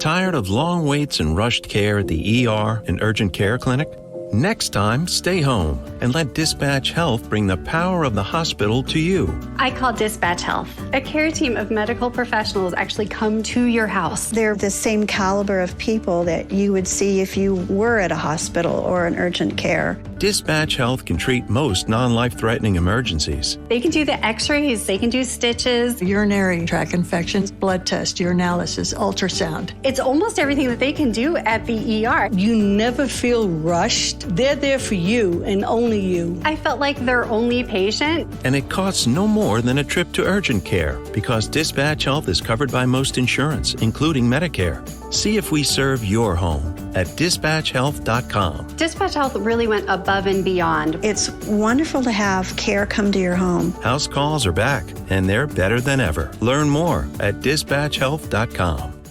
Tired of long waits and rushed care at the ER and urgent care clinic? Next time, stay home and let Dispatch Health bring the power of the hospital to you. I call Dispatch Health. A care team of medical professionals actually come to your house. They're the same caliber of people that you would see if you were at a hospital or an urgent care. Dispatch Health can treat most non-life-threatening emergencies. They can do the x-rays, they can do stitches, urinary tract infections, blood test, urinalysis, ultrasound. It's almost everything that they can do at the ER. You never feel rushed. They're there for you and only you. I felt like their only patient. And it costs no more than a trip to urgent care because Dispatch Health is covered by most insurance, including Medicare. See if we serve your home at dispatchhealth.com. Dispatch Health really went above and beyond. It's wonderful to have care come to your home. House calls are back, and they're better than ever. Learn more at dispatchhealth.com.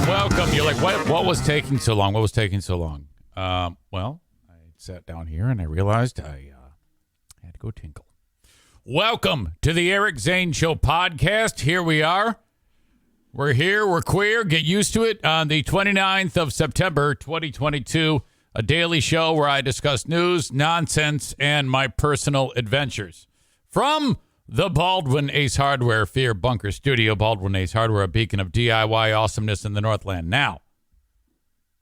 Welcome. You're like, what was taking so long? What was taking so long? Well, I sat down here and I realized I had to go tinkle. Welcome to the Eric Zane Show Podcast. Here we are. We're here. We're queer. Get used to it. On the 29th of September, 2022, a daily show where I discuss news, nonsense, and my personal adventures. From the Baldwin Ace Hardware Fear Bunker Studio, Baldwin Ace Hardware, a beacon of DIY awesomeness in the Northland. Now,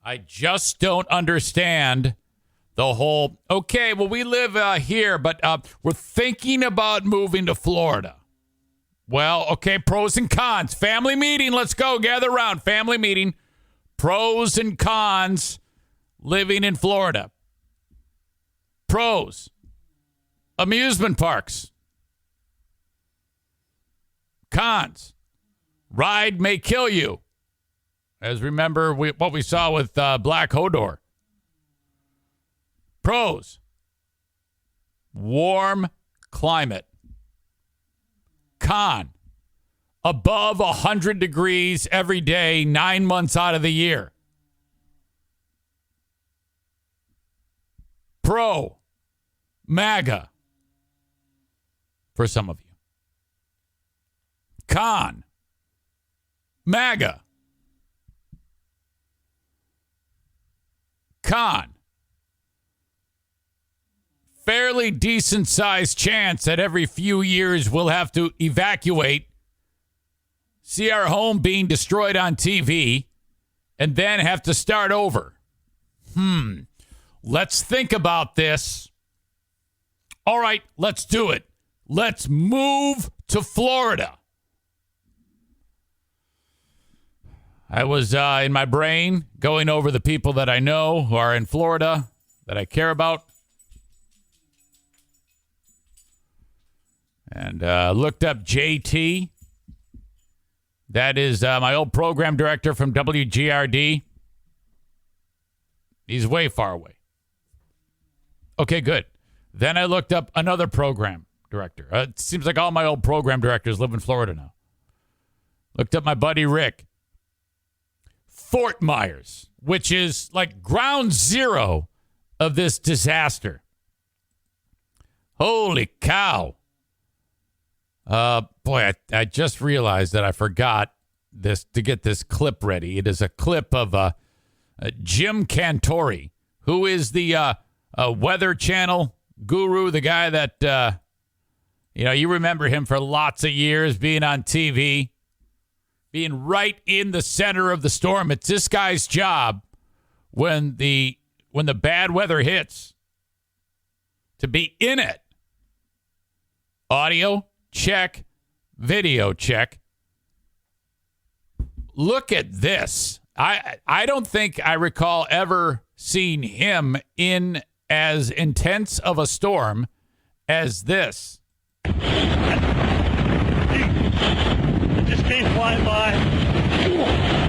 I just don't understand the whole, okay, well, we live here, but we're thinking about moving to Florida. Well, okay, pros and cons. Family meeting, let's go. Gather around. Family meeting. Pros and cons living in Florida. Pros. Amusement parks. Cons. Ride may kill you. As remember what we saw with Black Hodor. Pros. Warm climate. Con. Above 100 degrees every day, 9 months out of the year. Pro. MAGA. For some of you. Con. MAGA. Con. Fairly decent-sized chance that every few years we'll have to evacuate, see our home being destroyed on TV, and then have to start over. Let's think about this. All right, let's do it. Let's move to Florida. I was in my brain going over the people that I know who are in Florida that I care about. And looked up JT. That is my old program director from WGRD. He's way far away. Okay, good. Then I looked up another program director. It seems like all my old program directors live in Florida now. Looked up my buddy Rick. Fort Myers, which is like ground zero of this disaster. Holy cow. Boy, I just realized that I forgot this to get this clip ready. It is a clip of Jim Cantori, who is the Weather Channel guru, the guy that, you remember him for lots of years being on TV, being right in the center of the storm. It's this guy's job when the bad weather hits to be in it. Audio check, video check. Look at this. I don't think I recall ever seeing him in as intense of a storm as this. Just came flying by.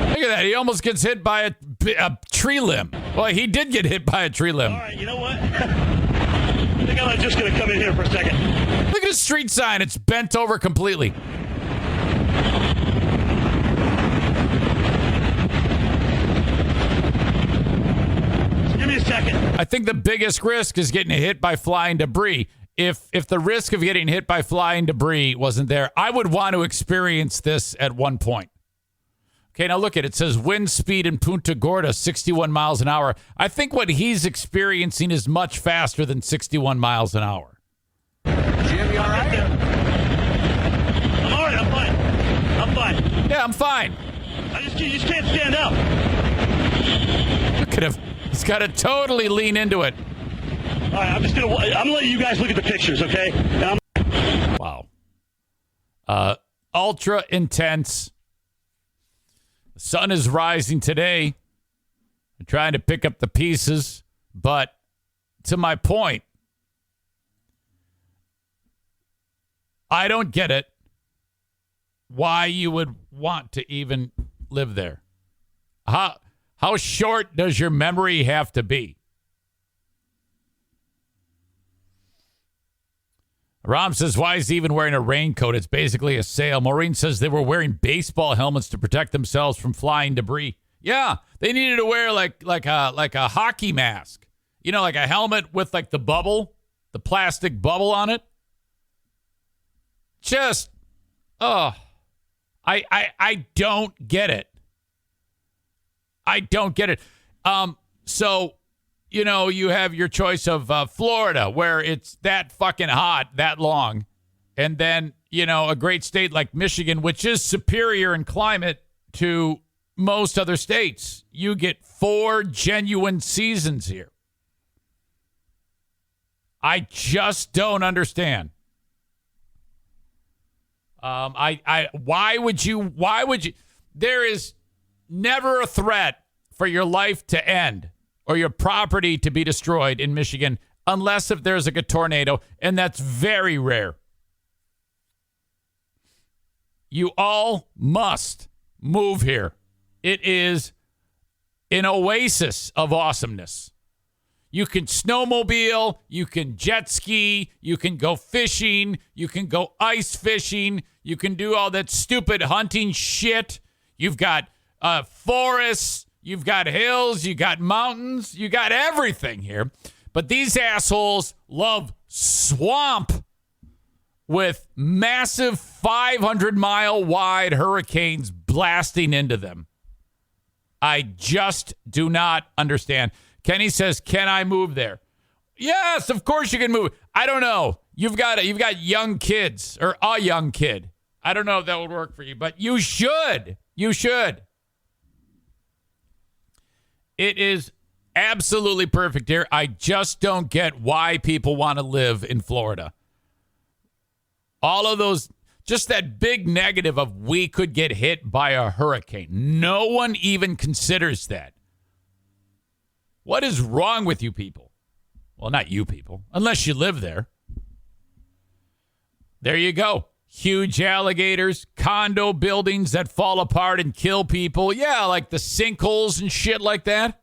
Look at that. He almost gets hit by a tree limb. Well, he did get hit by a tree limb. All right, you know what? I think I'm just going to come in here for a second. Look at his street sign. It's bent over completely. Just give me a second. I think the biggest risk is getting hit by flying debris. If the risk of getting hit by flying debris wasn't there, I would want to experience this at one point. Okay, now look at it. It says wind speed in Punta Gorda, 61 miles an hour. I think what he's experiencing is much faster than 61 miles an hour. Jim, you all right? I'm all right. I'm fine. I'm fine. Yeah, I'm fine. You just can't stand up. Look at him. He's got to totally lean into it. All right, I'm gonna let you guys look at the pictures, okay? Wow. Ultra intense. The sun is rising today. I'm trying to pick up the pieces, but to my point, I don't get it. Why you would want to even live there? How short does your memory have to be? Rom says, why is he even wearing a raincoat? It's basically a sail. Maureen says they were wearing baseball helmets to protect themselves from flying debris. Yeah, they needed to wear like a hockey mask. You know, like a helmet with like the bubble, the plastic bubble on it. Just, I don't get it. I don't get it. So, you know, you have your choice of Florida, where it's that fucking hot, that long. And then, you know, a great state like Michigan, which is superior in climate to most other states. You get 4 genuine seasons here. I just don't understand. Why would you, there is never a threat for your life to end or your property to be destroyed in Michigan unless if there's a tornado, and that's very rare. You all must move here. It is an oasis of awesomeness. You can snowmobile, you can jet ski, you can go fishing, you can go ice fishing, you can do all that stupid hunting shit. You've got forests, you've got hills, you got mountains, you got everything here. But these assholes love swamp with massive 500-mile wide hurricanes blasting into them. I just do not understand. Kenny says, can I move there? Yes, of course you can move. I don't know. You've got young kids or a young kid. I don't know if that would work for you, but you should. You should. It is absolutely perfect here. I just don't get why people want to live in Florida. All of those, just that big negative of we could get hit by a hurricane. No one even considers that. What is wrong with you people? Well, not you people, unless you live there. There you go. Huge alligators, condo buildings that fall apart and kill people. Yeah, like the sinkholes and shit like that.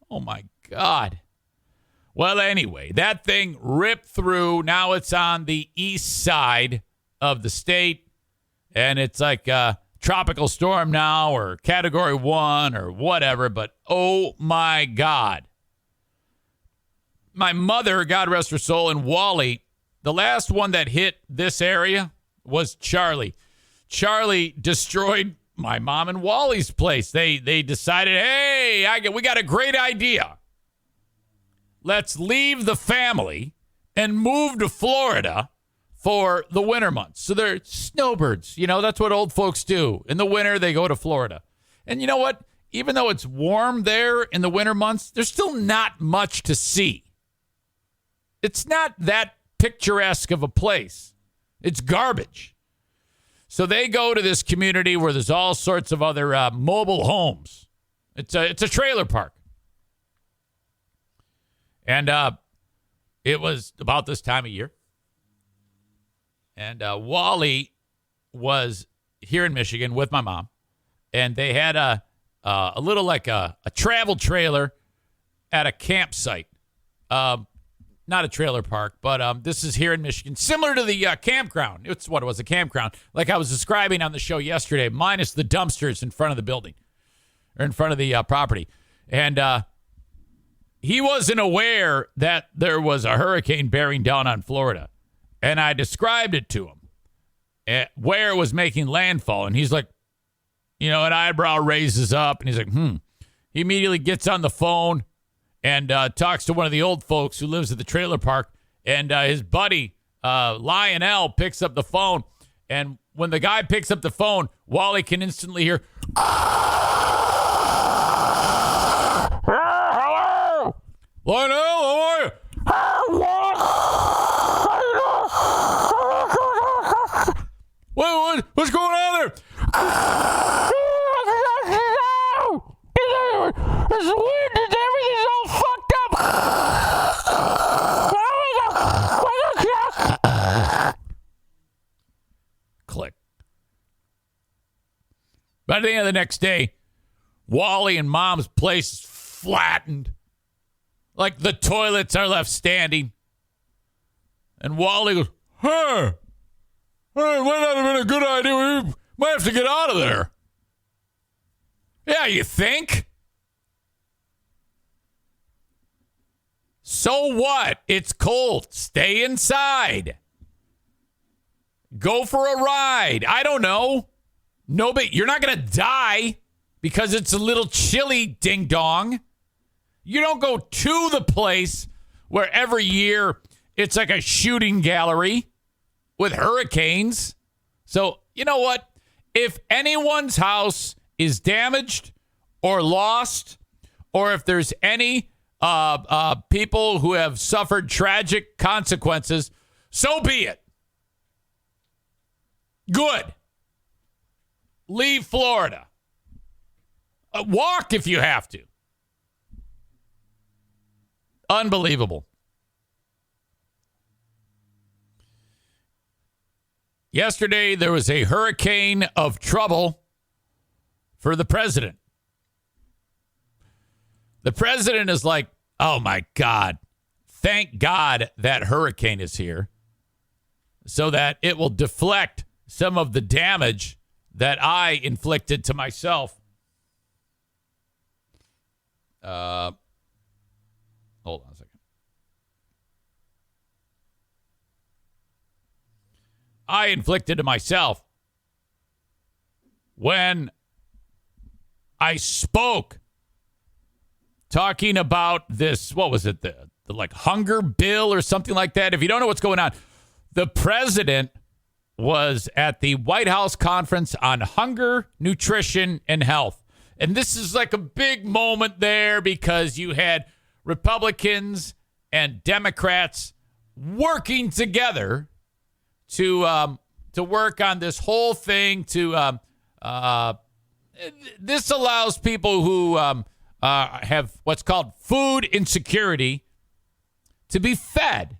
Oh, my God. Well, anyway, that thing ripped through. Now it's on the east side of the state, and it's like a tropical storm now or Category 1 or whatever, but oh, my God. My mother, God rest her soul, and Wally, the last one that hit this area was Charlie. Charlie destroyed my mom and Wally's place. They decided, hey, we got a great idea. Let's leave the family and move to Florida for the winter months. So they're snowbirds. You know, that's what old folks do. In the winter, they go to Florida. And you know what? Even though it's warm there in the winter months, there's still not much to see. It's not that picturesque of a place. It's garbage. So they go to this community where there's all sorts of other mobile homes. It's a trailer park. And it was about this time of year. And Wally was here in Michigan with my mom. And they had a little like a travel trailer at a campsite. Not a trailer park, but this is here in Michigan. Similar to the campground. It's what it was, a campground. Like I was describing on the show yesterday, minus the dumpsters in front of the building. Or in front of the property. And he wasn't aware that there was a hurricane bearing down on Florida. And I described it to him, where it was making landfall. And he's like, an eyebrow raises up, and he's like, He immediately gets on the phone and talks to one of the old folks who lives at the trailer park, and his buddy, Lionel, picks up the phone, and when the guy picks up the phone, Wally can instantly hear, hello! Lionel, how are you? What's going on there? It's weird. Everything's all fucked up. Click. By the end of the next day, Wally and Mom's place is flattened. Like the toilets are left standing. And Wally goes, hey, it might not have been a good idea. We might have to get out of there. Yeah, you think? So what? It's cold. Stay inside. Go for a ride. I don't know. Nobody, you're not going to die because it's a little chilly, ding dong. You don't go to the place where every year it's like a shooting gallery with hurricanes. So, you know what? If anyone's house is damaged or lost, or if there's any people who have suffered tragic consequences, so be it. Good. Leave Florida. Walk if you have to. Unbelievable. Yesterday, there was a hurricane of trouble for the president. The president is like, oh my God, thank God that hurricane is here so that it will deflect some of the damage that I inflicted to myself. Hold on a second. I inflicted to myself when I spoke talking about this, what was it, the like hunger bill or something like that. If you don't know what's going on, the president was at the White House conference on hunger, nutrition, and health. And this is like a big moment there because you had Republicans and Democrats working together to work on this whole thing. This allows people who have what's called food insecurity to be fed.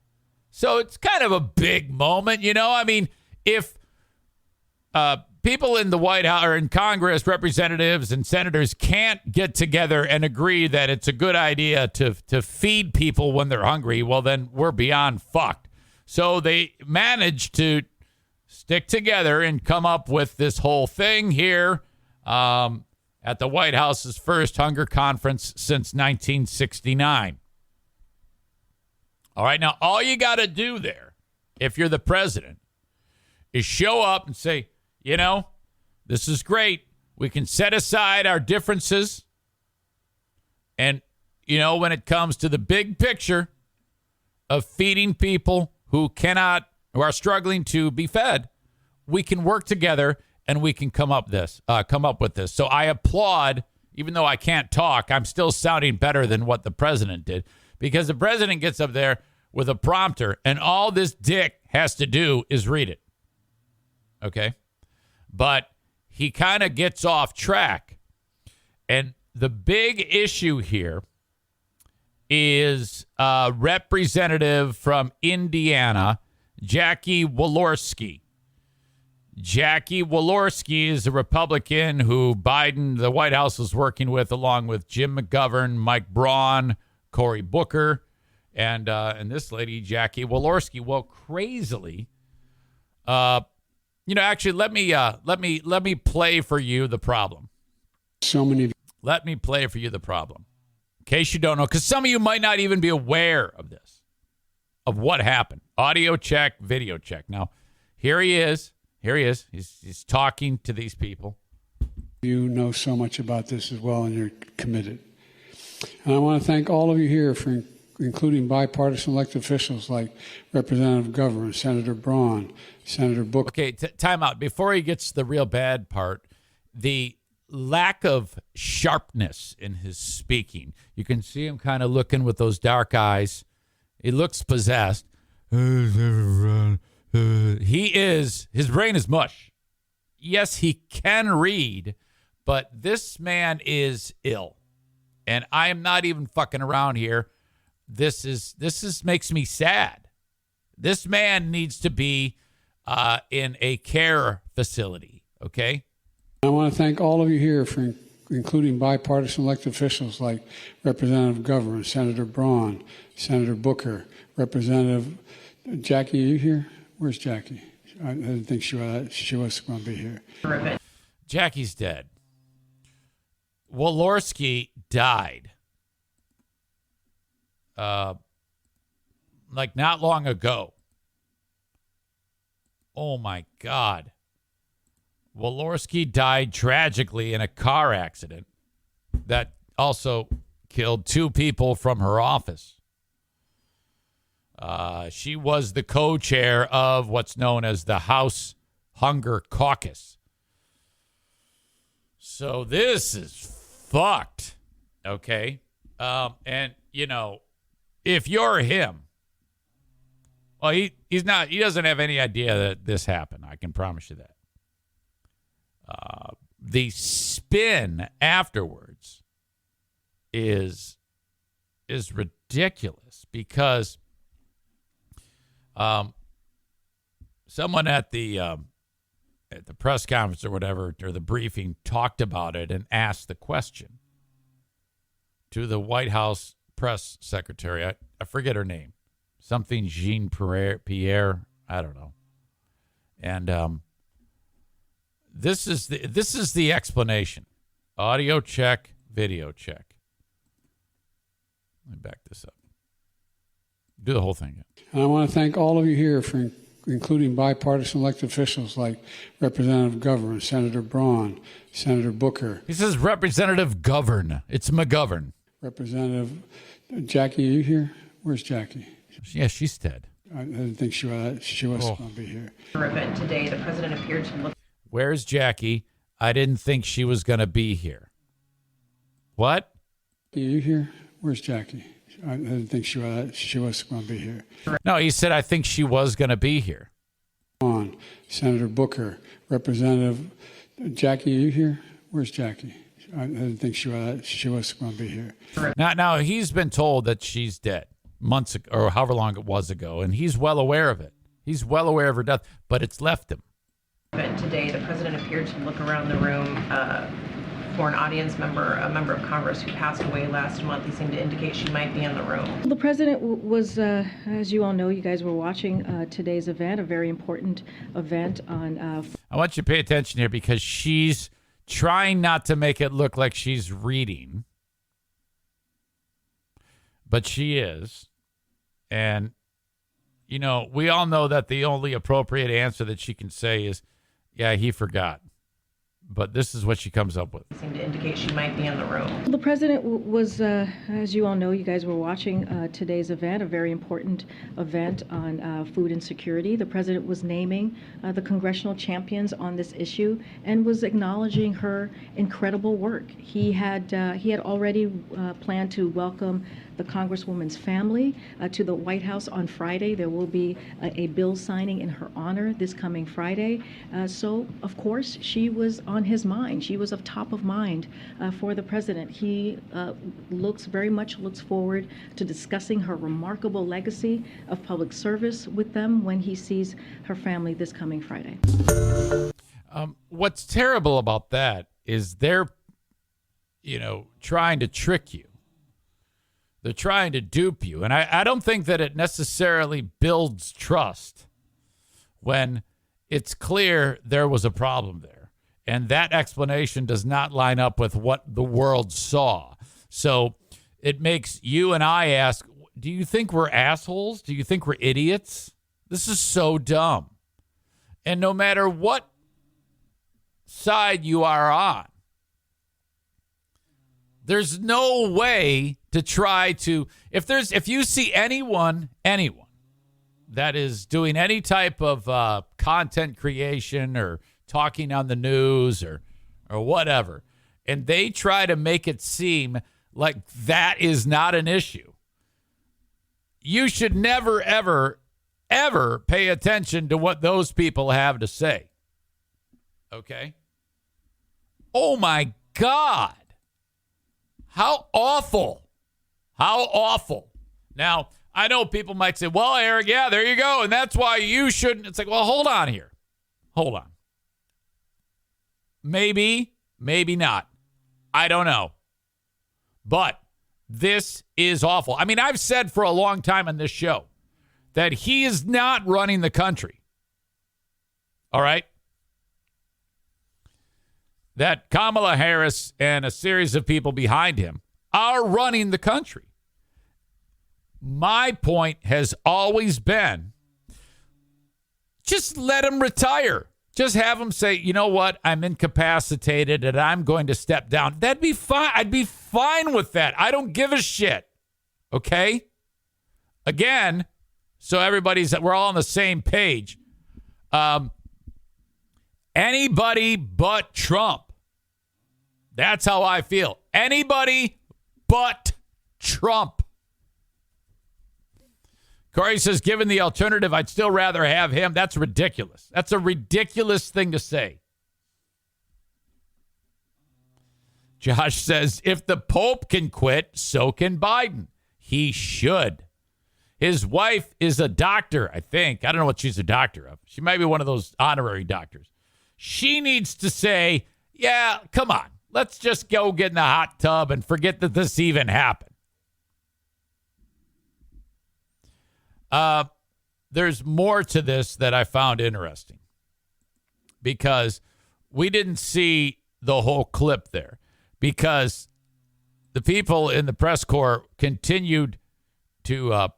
So it's kind of a big moment, you know. I mean, if people in the White House or in Congress, representatives and senators can't get together and agree that it's a good idea to feed people when they're hungry, well, then we're beyond fucked. So they managed to stick together and come up with this whole thing here at the White House's first hunger conference since 1969. All right, now all you got to do there, if you're the president, is show up and say, you know, this is great. We can set aside our differences. And, you know, when it comes to the big picture of feeding people who are struggling to be fed, we can work together and we can come up with this. So I applaud, even though I can't talk, I'm still sounding better than what the president did, because the president gets up there with a prompter and all this dick has to do is read it. Okay. But he kind of gets off track. And the big issue here is a representative from Indiana, Jackie Walorski. Jackie Walorski is a Republican who the White House was working with, along with Jim McGovern, Mike Braun, Cory Booker, and this lady, Jackie Walorski. Well, crazily, actually, let me play for you the problem. Let me play for you the problem, in case you don't know, because some of you might not even be aware of this, of what happened. Audio check, video check. Now, here he is. He's talking to these people. You know so much about this as well, and you're committed. And I want to thank all of you here for including bipartisan elected officials like Representative Governor, Senator Braun, Senator Booker. Okay, time out. Before he gets to the real bad part, the lack of sharpness in his speaking. You can see him kind of looking with those dark eyes. He looks possessed. His brain is mush. Yes, he can read, but this man is ill. And I am not even fucking around here. This makes me sad. This man needs to be in a care facility, okay? I want to thank all of you here for including bipartisan elected officials like Representative Governor, Senator Braun, Senator Booker, Representative Jackie. Are you here? Where's Jackie? I didn't think she was going to be here. Jackie's dead. Walorski died. Like not long ago. Oh my God. Walorski died tragically in a car accident that also killed 2 people from her office. She was the co-chair of what's known as the House Hunger Caucus. So this is fucked. Okay. And you know, if you're him, well, he doesn't have any idea that this happened. I can promise you that. The spin afterwards is ridiculous because someone at the press conference or whatever, or the briefing, talked about it and asked the question to the White House press secretary. I forget her name. Something Jean Pierre. I don't know. And this is the explanation. Audio check, video check. Let me back this up. Do the whole thing again. And I want to thank all of you here for including bipartisan elected officials like Representative Governor, Senator Braun, Senator Booker. He says Representative Govern. It's McGovern. Representative Jackie, are you here? Where's Jackie? Yeah, she's dead. I didn't think she was going to be here. Today, the president appeared to look. Where's Jackie? I didn't think she was going to be here. What? Are you here? Where's Jackie? I didn't think she was going to be here. No, he said, I think she was going to be here. On Senator Booker, Representative Jackie, are you here? Where's Jackie? I didn't think she was going to be here. Now he's been told that she's dead months ago, or however long it was ago, and he's well aware of it. He's well aware of her death, but it's left him. Today, the president appeared to look around the room for an audience member, a member of Congress who passed away last month. He seemed to indicate she might be in the room. The president was, as you all know, you guys were watching today's event, a very important event on... I want you to pay attention here because she's trying not to make it look like she's reading, but she is. And, you know, we all know that the only appropriate answer that she can say is, yeah, he forgot. But this is what she comes up with. He seemed to indicate she might be in the room. The president was, as you all know, you guys were watching today's event, a very important event on food insecurity. The president was naming the congressional champions on this issue and was acknowledging her incredible work. He had already planned to welcome the Congresswoman's family to the White House on Friday. There will be a bill signing in her honor this coming Friday. So, of course, she was on his mind. She was of top of mind for the president. He very much looks forward to discussing her remarkable legacy of public service with them when he sees her family this coming Friday. What's terrible about that is they're, trying to trick you. They're trying to dupe you. And I don't think that it necessarily builds trust when it's clear there was a problem there. And that explanation does not line up with what the world saw. So it makes you and I ask, do you think we're assholes? Do you think we're idiots? This is so dumb. And no matter what side you are on, There's no way to try to, if you see anyone that is doing any type of content creation or talking on the news or whatever, and they try to make it seem like that is not an issue, you should never, ever, ever pay attention to what those people have to say. Okay? Oh, my God. How awful. How awful. Now, I know people might say, well, Eric, yeah, there you go. And that's why you shouldn't. It's like, well, hold on here. Hold on. Maybe, maybe not. I don't know. But this is awful. I mean, I've said for a long time on this show that he is not running the country. All right? That Kamala Harris and a series of people behind him are running the country. My point has always been, just let him retire. Just have him say, you know what, I'm incapacitated and I'm going to step down. That'd be fine. I'd be fine with that. I don't give a shit. Okay? Again, so we're all on the same page. Anybody but Trump. That's how I feel. Anybody but Trump. Corey says, given the alternative, I'd still rather have him. That's ridiculous. That's a ridiculous thing to say. Josh says, if the Pope can quit, so can Biden. He should. His wife is a doctor, I think. I don't know what she's a doctor of. She might be one of those honorary doctors. She needs to say, yeah, come on. Let's just go get in the hot tub and forget that this even happened. There's more to this that I found interesting because we didn't see the whole clip there because the people in the press corps continued to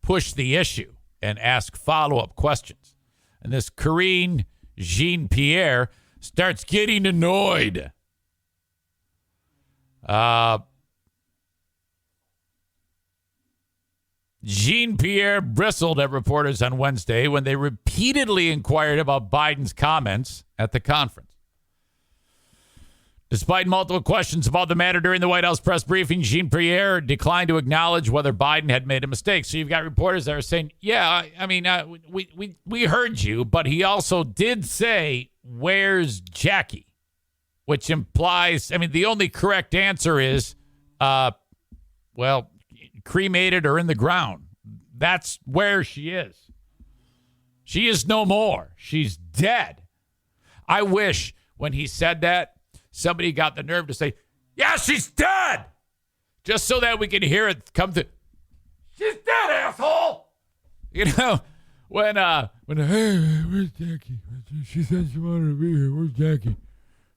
push the issue and ask follow-up questions. And this Karine Jean-Pierre starts getting annoyed. Jean-Pierre bristled at reporters on Wednesday when they repeatedly inquired about Biden's comments at the conference. Despite multiple questions about the matter during the White House press briefing, Jean-Pierre declined to acknowledge whether Biden had made a mistake. So you've got reporters that are saying, yeah, I mean, we heard you, but he also did say, where's Jackie? Which implies, I mean, the only correct answer is, cremated or in the ground. That's where she is. She is no more. She's dead. I wish when he said that, somebody got the nerve to say, yeah, she's dead. Just so that we can hear it come to, she's dead, asshole. You know, when hey, where's Jackie? She said she wanted to be here. Where's Jackie?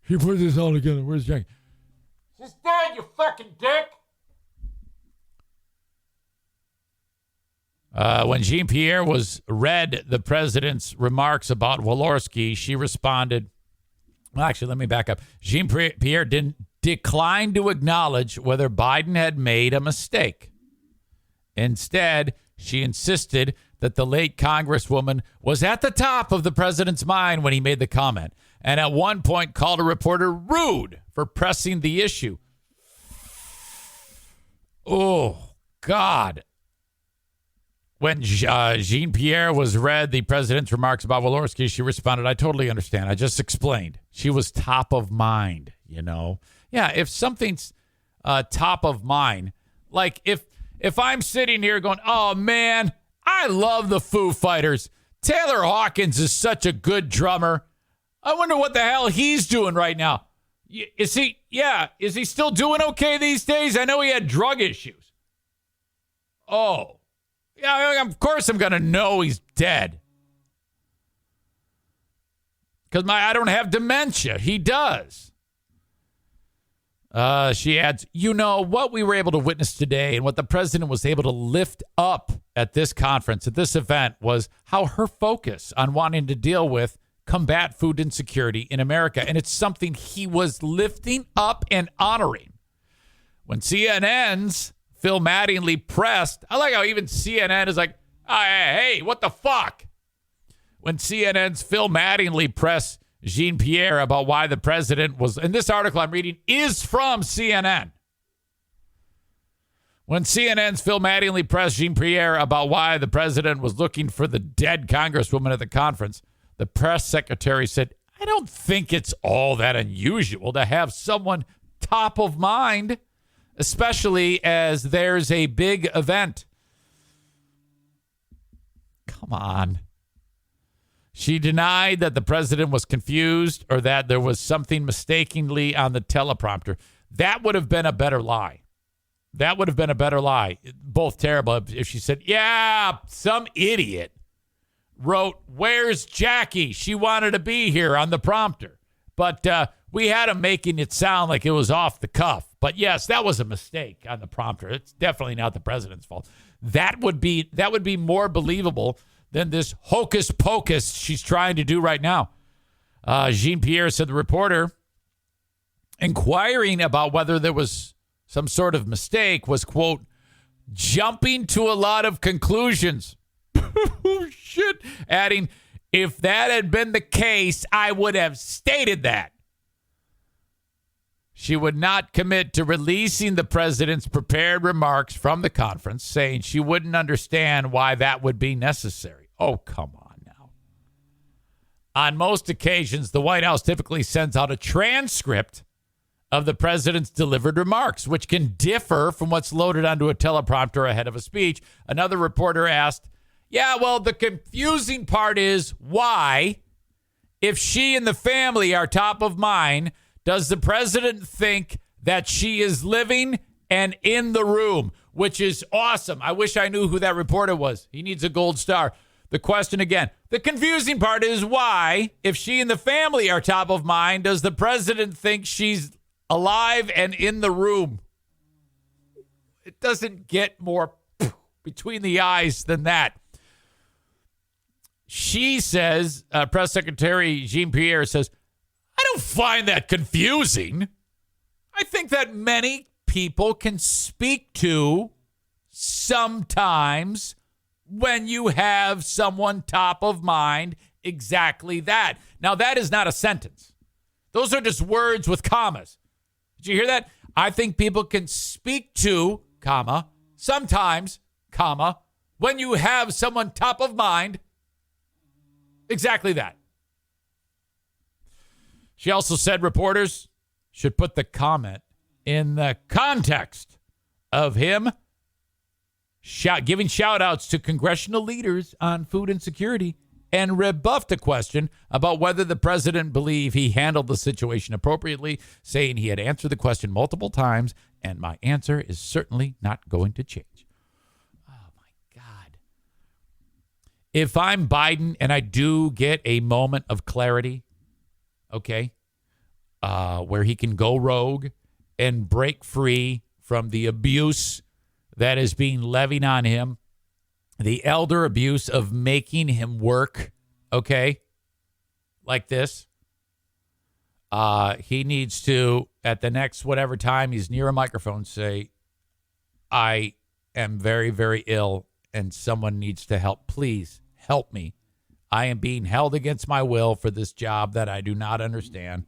She put this all together. Where's Jackie? She's dead, you fucking dick. When Jean-Pierre read the president's remarks about Walorski, she responded, well, actually, let me back up. Jean-Pierre declined to acknowledge whether Biden had made a mistake. Instead, she insisted that the late Congresswoman was at the top of the president's mind when he made the comment, and at one point called a reporter rude for pressing the issue. Oh, God. When Jean-Pierre read the president's remarks about Walorski, she responded, I totally understand. I just explained. She was top of mind, you know. Yeah, if something's top of mind, like if I'm sitting here going, oh, man, I love the Foo Fighters. Taylor Hawkins is such a good drummer. I wonder what the hell he's doing right now. Is he still doing okay these days? I know he had drug issues. Oh. Yeah, of course I'm going to know he's dead. Because I don't have dementia. He does. She adds, you know, what we were able to witness today and what the president was able to lift up at this conference, at this event, was how her focus on wanting to deal with combat food insecurity in America. And it's something he was lifting up and honoring. When CNN's Phil Mattingly pressed, I like how even CNN is like, hey, what the fuck? When CNN's Phil Mattingly pressed Jean-Pierre about why the president was, and this article I'm reading is from CNN. When CNN's Phil Mattingly pressed Jean-Pierre about why the president was looking for the dead congresswoman at the conference, the press secretary said, I don't think it's all that unusual to have someone top of mind, especially as there's a big event. Come on. She denied that the president was confused or that there was something mistakenly on the teleprompter. That would have been a better lie. That would have been a better lie. Both terrible. If she said, yeah, some idiot wrote, where's Jackie? She wanted to be here on the prompter. But we had him making it sound like it was off the cuff. But yes, that was a mistake on the prompter. It's definitely not the president's fault. That would be more believable than this hocus pocus she's trying to do right now. Jean-Pierre said the reporter, inquiring about whether there was some sort of mistake, was, quote, jumping to a lot of conclusions. Oh, shit. Adding, if that had been the case, I would have stated that. She would not commit to releasing the president's prepared remarks from the conference, saying she wouldn't understand why that would be necessary. Oh, come on now. On most occasions, the White House typically sends out a transcript of the president's delivered remarks, which can differ from what's loaded onto a teleprompter ahead of a speech. Another reporter asked, yeah, well, the confusing part is why, if she and the family are top of mind, does the president think that she is living and in the room, which is awesome. I wish I knew who that reporter was. He needs a gold star. The question again, the confusing part is why, if she and the family are top of mind, does the president think she's alive and in the room? It doesn't get more between the eyes than that. She says, Press Secretary Jean-Pierre says, I don't find that confusing. I think that many people can speak to sometimes when you have someone top of mind exactly that. Now, that is not a sentence. Those are just words with commas. Did you hear that? I think people can speak to, comma, sometimes, comma, when you have someone top of mind, exactly that. She also said reporters should put the comment in the context of him giving shout-outs to congressional leaders on food insecurity and rebuffed a question about whether the president believed he handled the situation appropriately, saying he had answered the question multiple times, and my answer is certainly not going to change. Oh, my God. If I'm Biden and I do get a moment of clarity, okay, where he can go rogue and break free from the abuse that is being levied on him, the elder abuse of making him work, okay, like this. He needs to, at the next whatever time he's near a microphone, say, I am very, very ill and someone needs to help. Please help me. I am being held against my will for this job that I do not understand.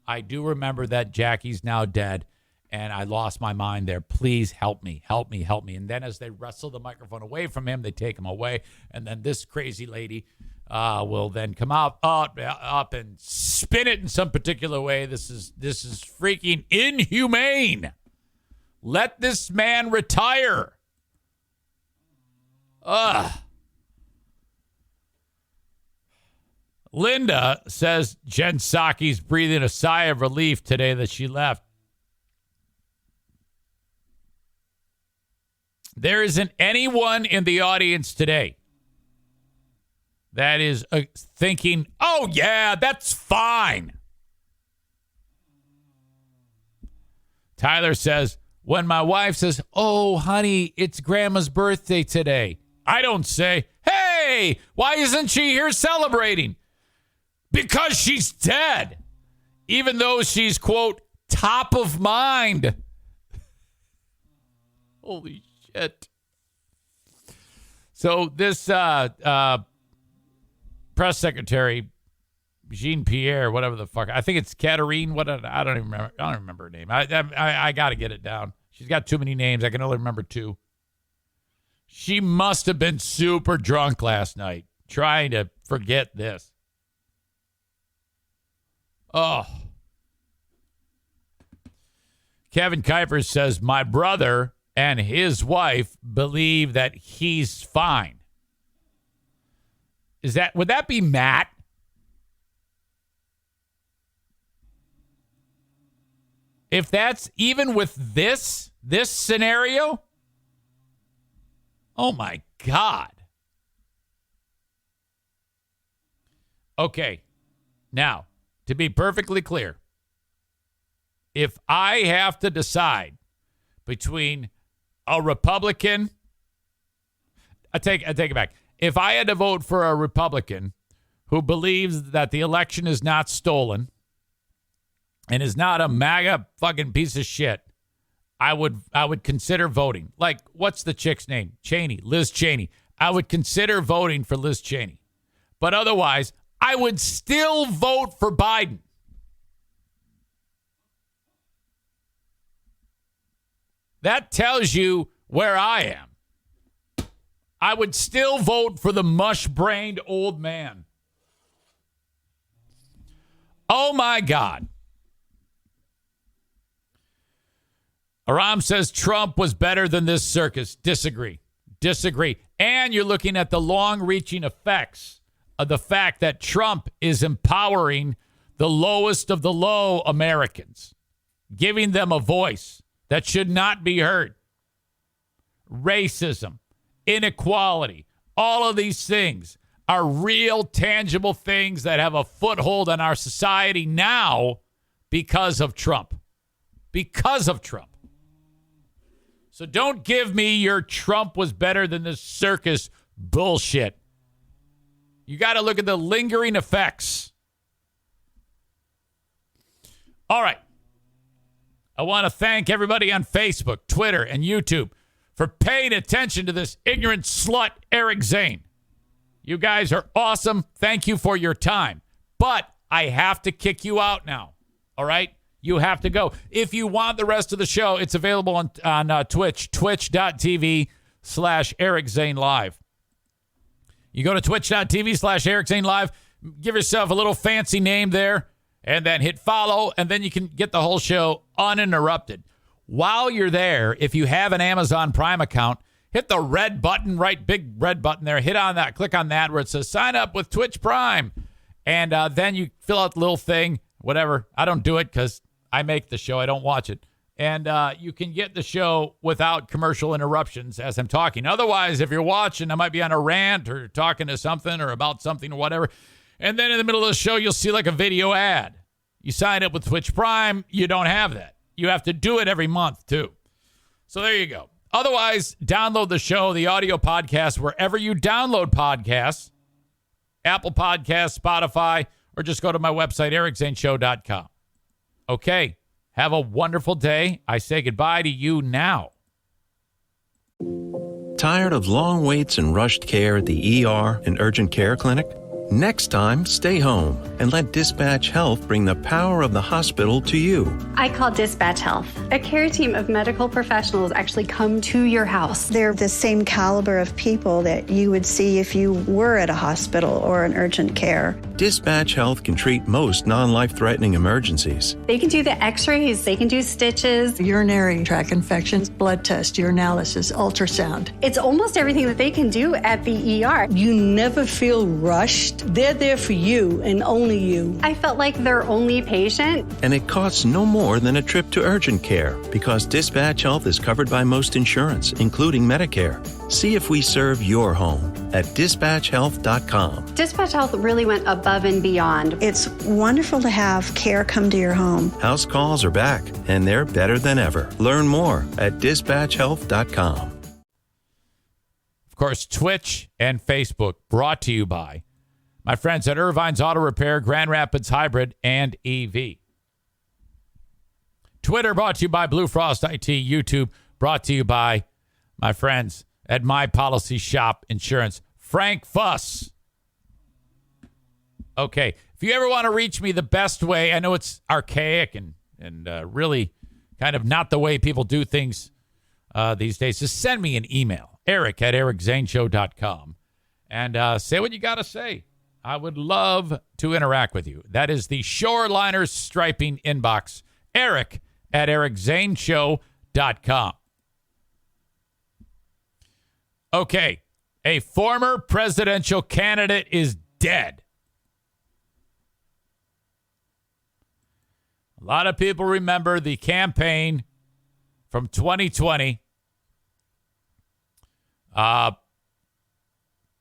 I do remember that Jackie's now dead, and I lost my mind there. Please help me, help me, help me. And then as they wrestle the microphone away from him, they take him away. And then this crazy lady will then come up and spin it in some particular way. This is freaking inhumane. Let this man retire. Linda says Jen Psaki's breathing a sigh of relief today that she left. There isn't anyone in the audience today that is thinking, oh, yeah, that's fine. Tyler says, when my wife says, oh, honey, it's Grandma's birthday today, I don't say, hey, why isn't she here celebrating? Because she's dead, even though she's, quote, top of mind. Holy shit. So this press secretary, Jean-Pierre, whatever the fuck, I think it's Katerine. I don't even remember. I don't remember her name. I got to get it down. She's got too many names. I can only remember two. She must have been super drunk last night trying to forget this. Oh. Kevin Kuiper says, my brother and his wife believe that he's fine. Would that be Matt? If that's even with this scenario, oh my God. Okay. Now, to be perfectly clear, if I have to decide between a Republican, I take it back. If I had to vote for a Republican who believes that the election is not stolen and is not a MAGA fucking piece of shit, I would consider voting. Like, what's the chick's name? Cheney, Liz Cheney. I would consider voting for Liz Cheney. But otherwise, I would still vote for Biden. That tells you where I am. I would still vote for the mush-brained old man. Oh, my God. Aram says Trump was better than this circus. Disagree. And you're looking at the long-reaching effects of the fact that Trump is empowering the lowest of the low Americans, giving them a voice that should not be heard. Racism, inequality, all of these things are real, tangible things that have a foothold in our society now because of Trump. Because of Trump. So don't give me your Trump was better than this circus bullshit. You got to look at the lingering effects. All right. I want to thank everybody on Facebook, Twitter, and YouTube for paying attention to this ignorant slut, Eric Zane. You guys are awesome. Thank you for your time. But I have to kick you out now. All right? You have to go. If you want the rest of the show, it's available on Twitch, twitch.tv/Eric Zane Live. You go to twitch.tv/Eric Zane Live, give yourself a little fancy name there, and then hit follow, and then you can get the whole show uninterrupted. While you're there, if you have an Amazon Prime account, hit the red button, right, big red button there. Hit on that, click on that where it says sign up with Twitch Prime. And then you fill out the little thing, whatever. I don't do it because I make the show. I don't watch it. And you can get the show without commercial interruptions as I'm talking. Otherwise, if you're watching, I might be on a rant or talking to something or about something or whatever. And then in the middle of the show, you'll see like a video ad. You sign up with Twitch Prime, you don't have that. You have to do it every month, too. So there you go. Otherwise, download the show, the audio podcast, wherever you download podcasts, Apple Podcasts, Spotify, or just go to my website, ericzaneshow.com. Okay, have a wonderful day. I say goodbye to you now. Tired of long waits and rushed care at the ER and urgent care clinic? Next time, stay home and let Dispatch Health bring the power of the hospital to you. I call Dispatch Health. A care team of medical professionals actually come to your house. They're the same caliber of people that you would see if you were at a hospital or an urgent care. Dispatch Health can treat most non-life-threatening emergencies. They can do the x-rays, they can do stitches. Urinary tract infections, blood test, urinalysis, ultrasound. It's almost everything that they can do at the ER. You never feel rushed. They're there for you and only you. I felt like their only patient. And it costs no more than a trip to urgent care because Dispatch Health is covered by most insurance, including Medicare. See if we serve your home at dispatchhealth.com. Dispatch Health really went above and beyond. It's wonderful to have care come to your home. House calls are back, and they're better than ever. Learn more at dispatchhealth.com. Of course, Twitch and Facebook brought to you by my friends at Irvine's Auto Repair, Grand Rapids Hybrid, and EV. Twitter brought to you by Blue Frost IT. YouTube brought to you by my friends at My Policy Shop Insurance. Frank Fuss. Okay, if you ever want to reach me the best way, I know it's archaic and really kind of not the way people do things these days, just send me an email, eric@ericzaneshow.com, and say what you got to say. I would love to interact with you. That is the Shoreliners Striping inbox, eric@ericzaneshow.com. Okay, a former presidential candidate is dead. A lot of people remember the campaign from 2020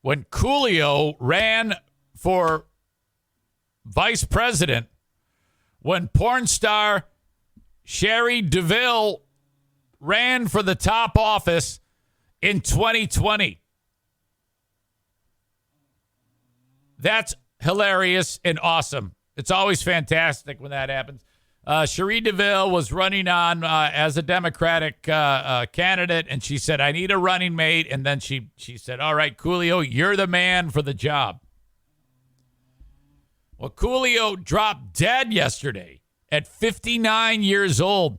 when Coolio ran for vice president, when porn star Sherry DeVille ran for the top office in 2020. That's hilarious and awesome. It's always fantastic when that happens. Cherie DeVille was running on as a Democratic candidate, and she said, I need a running mate. And then she said, all right, Coolio, you're the man for the job. Well, Coolio dropped dead yesterday at 59 years old.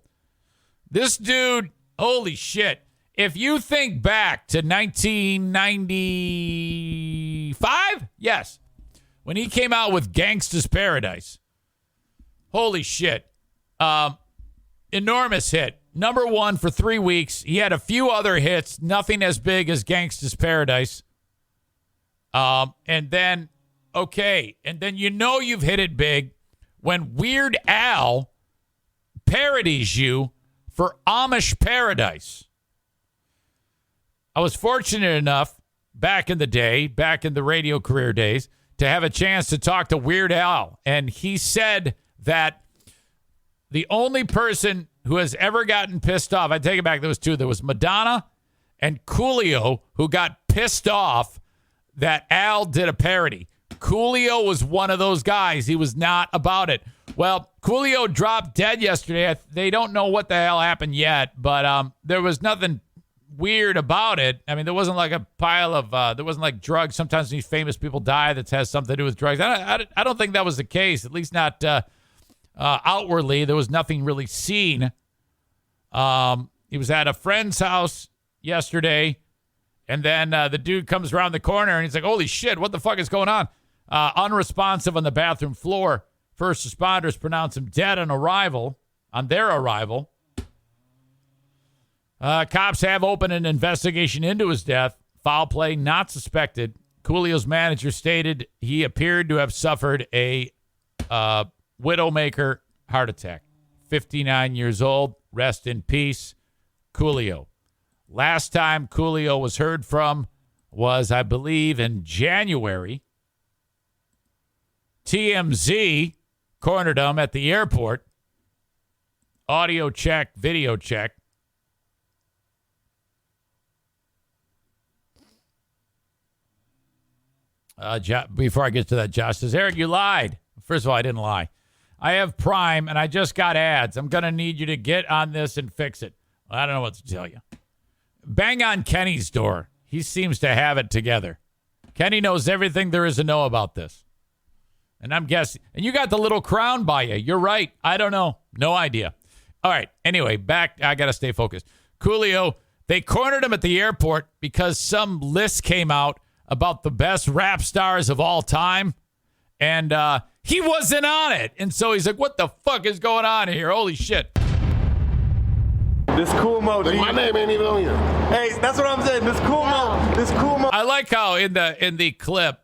This dude, holy shit. If you think back to 1995, yes, when he came out with Gangsta's Paradise, holy shit. Enormous hit. Number one for 3 weeks. He had a few other hits, nothing as big as Gangsta's Paradise. And then you've hit it big when Weird Al parodies you for Amish Paradise. I was fortunate enough back in the day, back in the radio career days, to have a chance to talk to Weird Al. And he said that the only person who has ever gotten pissed off, I take it back, there was two. There was Madonna and Coolio, who got pissed off that Al did a parody. Coolio was one of those guys. He was not about it. Well, Coolio dropped dead yesterday. They don't know what the hell happened yet, but there was nothing weird about it. I mean, there wasn't like a pile of, there wasn't like drugs. Sometimes these famous people die that has something to do with drugs. I don't think that was the case, at least not outwardly. There was nothing really seen. He was at a friend's house yesterday, and then the dude comes around the corner, and he's like, holy shit, what the fuck is going on? Unresponsive on the bathroom floor. First responders pronounce him dead on their arrival. Cops have opened an investigation into his death. Foul play not suspected. Coolio's manager stated he appeared to have suffered a widowmaker heart attack. 59 years old. Rest in peace, Coolio. Last time Coolio was heard from was, I believe, in January. TMZ cornered him at the airport. Audio check, video check. Before I get to that, Josh says, Eric, you lied. First of all, I didn't lie. I have Prime, and I just got ads. I'm going to need you to get on this and fix it. Well, I don't know what to tell you. Bang on Kenny's door. He seems to have it together. Kenny knows everything there is to know about this. And I'm guessing. And you got the little crown by you. You're right. I don't know. No idea. All right. Anyway, back. I got to stay focused. Coolio, they cornered him at the airport because some list came out about the best rap stars of all time. And he wasn't on it. And so he's like, what the fuck is going on here? Holy shit. This Cool Mo. My name ain't even on here. Hey, that's what I'm saying. This Cool Mo. This Cool Mo. I like how in the clip,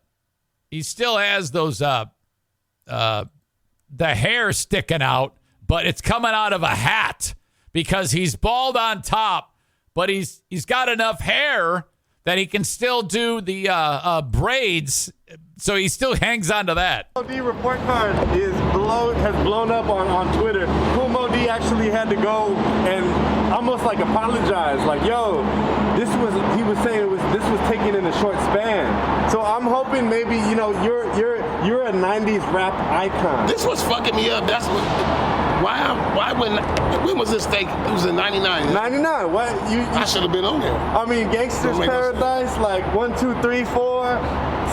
he still has those the hair sticking out, but it's coming out of a hat because he's bald on top, but he's got enough hair that he can still do the braids, so he still hangs on to that. The report card has blown up on Twitter. Cool Mo D actually had to go and almost like apologize, like, yo, this was taken in a short span. So I'm hoping maybe, you're a 90s rap icon. This was fucking me up. That's what. When was this steak? It was in 99. 99. What? I should have been on there. I mean, Gangster's Paradise, like 1, 2, 3, 4.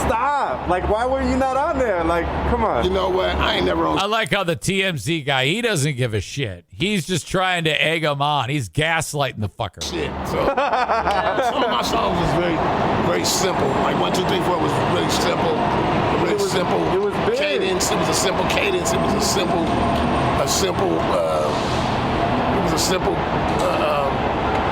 Stop. Like, why were you not on there? Like, come on. You know what? I ain't never on. I like how the TMZ guy, he doesn't give a shit. He's just trying to egg him on. He's gaslighting the fucker. Shit. So some of my songs was very, very simple. Like 1, 2, 3, 4 was really simple. Really simple. It was big. Cadence. It was a simple cadence. It was a simple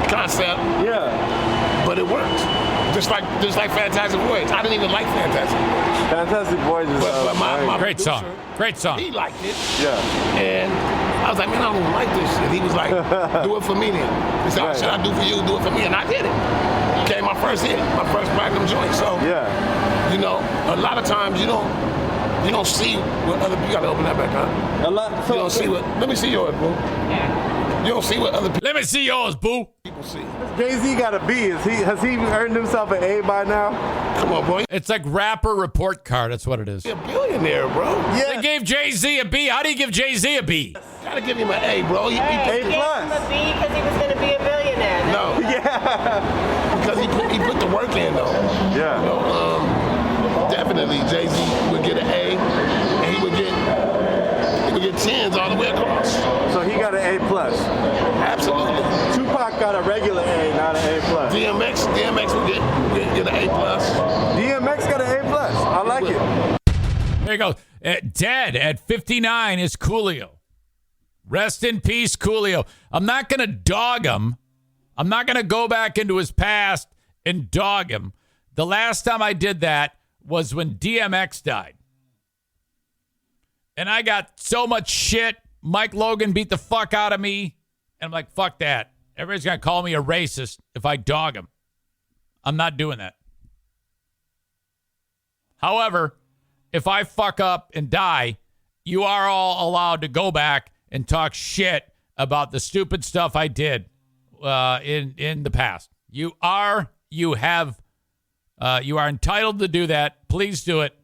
concept. Yeah. But it worked. Just like Fantastic Voyage. I didn't even like Fantastic Voyage. Fantastic Voyage is but my great producer, song. Great song. He liked it. Yeah. And I was like, man, I don't even like this shit. He was like, do it for me then. He said, should I do for you? Do it for me. And I did it. Became my first hit, my first platinum joint. So, you know, a lot of times you don't see what other people. You got to open that back up. You don't see what. Let me see yours, boo. You don't see what other people. Let me see yours, boo. People see. Jay-Z got a B. Has he earned himself an A by now? Come on, boy. It's like rapper report card. That's what it is. He's a billionaire, bro. Yeah. They gave Jay-Z a B. How do you give Jay-Z a B? Gotta give him an A, bro. A+. He gave him a B because he was going to be a billionaire. No. Yeah. Because he put the work in, though. Yeah. You know, definitely Jay-Z would get an A, and he would get 10s all the way across. So he got an A+. Absolutely. Tupac got a regular A, not an A+. DMX would get an A+. DMX got an A+. I like it. There you go. Dead at 59 is Coolio. Rest in peace, Coolio. I'm not going to dog him. I'm not going to go back into his past and dog him. The last time I did that was when DMX died. And I got so much shit. Mike Logan beat the fuck out of me. And I'm like, fuck that. Everybody's going to call me a racist if I dog him. I'm not doing that. However, if I fuck up and die, you are all allowed to go back and talk shit about the stupid stuff I did in the past. You are entitled to do that. Please do it.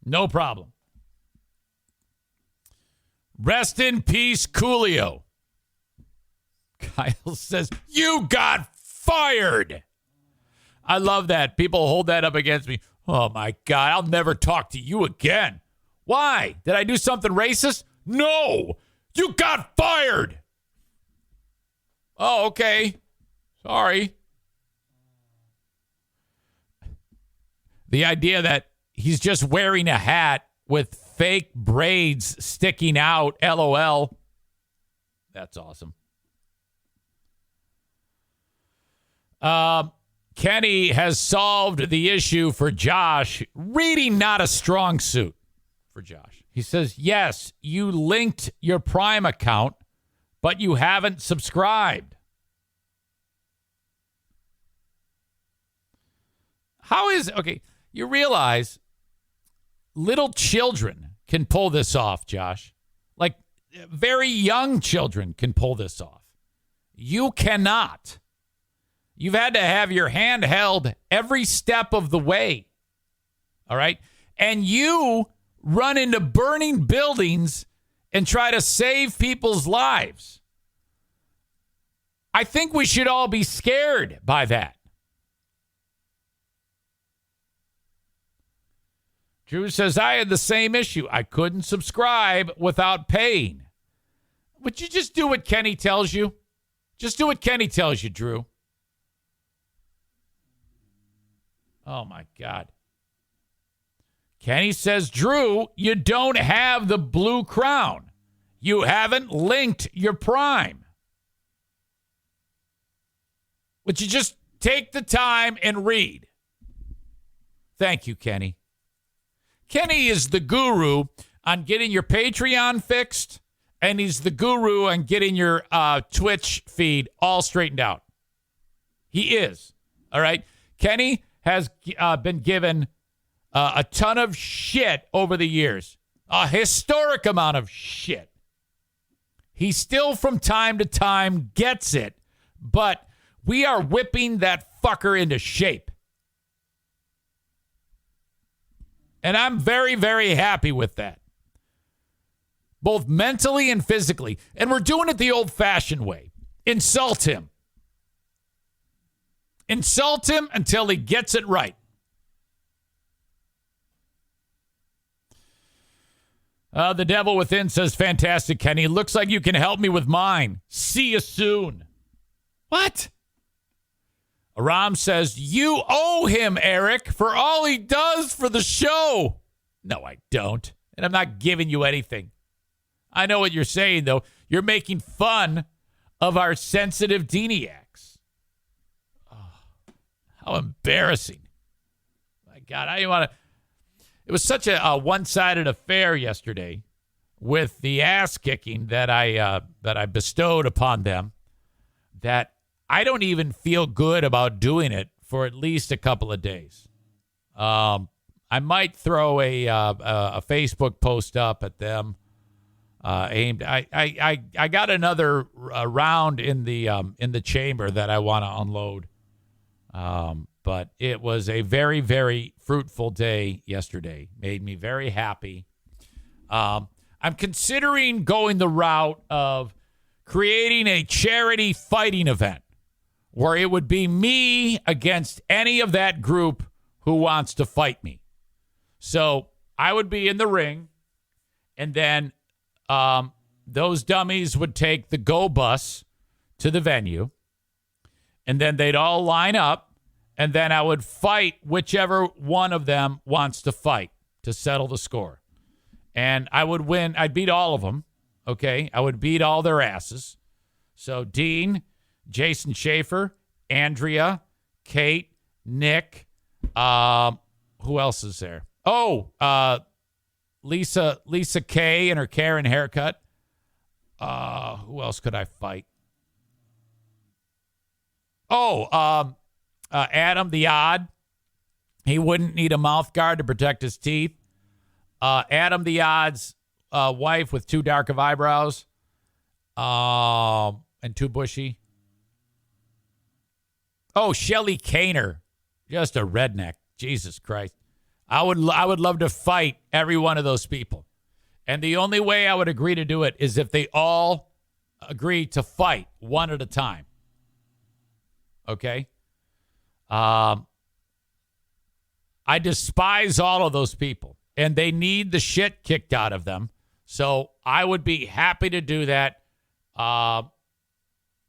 No problem. Rest in peace, Coolio. Kyle says, you got fired. I love that. People hold that up against me. Oh, my God. I'll never talk to you again. Why? Did I do something racist? No. You got fired. Oh, okay. Sorry. The idea that he's just wearing a hat with fake braids sticking out, LOL. That's awesome. Kenny has solved the issue for Josh. Reading not a strong suit for Josh. He says, yes, you linked your Prime account, but you haven't subscribed. Okay, you realize little children can pull this off, Josh. Like very young children can pull this off. You cannot. You've had to have your hand held every step of the way. All right? And you run into burning buildings and try to save people's lives. I think we should all be scared by that. Drew says, I had the same issue. I couldn't subscribe without paying. Would you just do what Kenny tells you? Just do what Kenny tells you, Drew. Oh, my God. Kenny says, Drew, you don't have the blue crown. You haven't linked your Prime. Would you just take the time and read? Thank you, Kenny. Kenny is the guru on getting your Patreon fixed, and he's the guru on getting your Twitch feed all straightened out. He is. All right? Kenny has been given a ton of shit over the years. A historic amount of shit. He still from time to time gets it, but we are whipping that fucker into shape. And I'm very, very happy with that. both mentally and physically. And we're doing it the old-fashioned way. Insult him. Insult him until he gets it right. The Devil Within says, fantastic, Kenny. Looks like you can help me with mine. See you soon. What? Aram says, you owe him, Eric, for all he does for the show. No, I don't. And I'm not giving you anything. I know what you're saying, though. You're making fun of our sensitive Deniacs. Oh, how embarrassing. My God, I didn't want to. It was such a one-sided affair yesterday with the ass kicking that I bestowed upon them that I don't even feel good about doing it for at least a couple of days. I might throw a Facebook post up at them aimed. I got another round in the chamber that I want to unload. But it was a very, very fruitful day yesterday. Made me very happy. I'm considering going the route of creating a charity fighting event where it would be me against any of that group who wants to fight me. So I would be in the ring, and then those dummies would take the go bus to the venue, and then they'd all line up. And then I would fight whichever one of them wants to fight to settle the score. And I would win. I'd beat all of them. Okay. I would beat all their asses. So Dean, Jason Schaefer, Andrea, Kate, Nick. Who else is there? Oh, Lisa K and her Karen haircut. Who else could I fight? Adam the Odd. He wouldn't need a mouth guard to protect his teeth. Adam the Odd's wife with too dark of eyebrows and too bushy. Oh, Shelly Kaner. Just a redneck. Jesus Christ. I would love to fight every one of those people. And the only way I would agree to do it is if they all agree to fight one at a time. Okay? I despise all of those people, and they need the shit kicked out of them. So I would be happy to do that.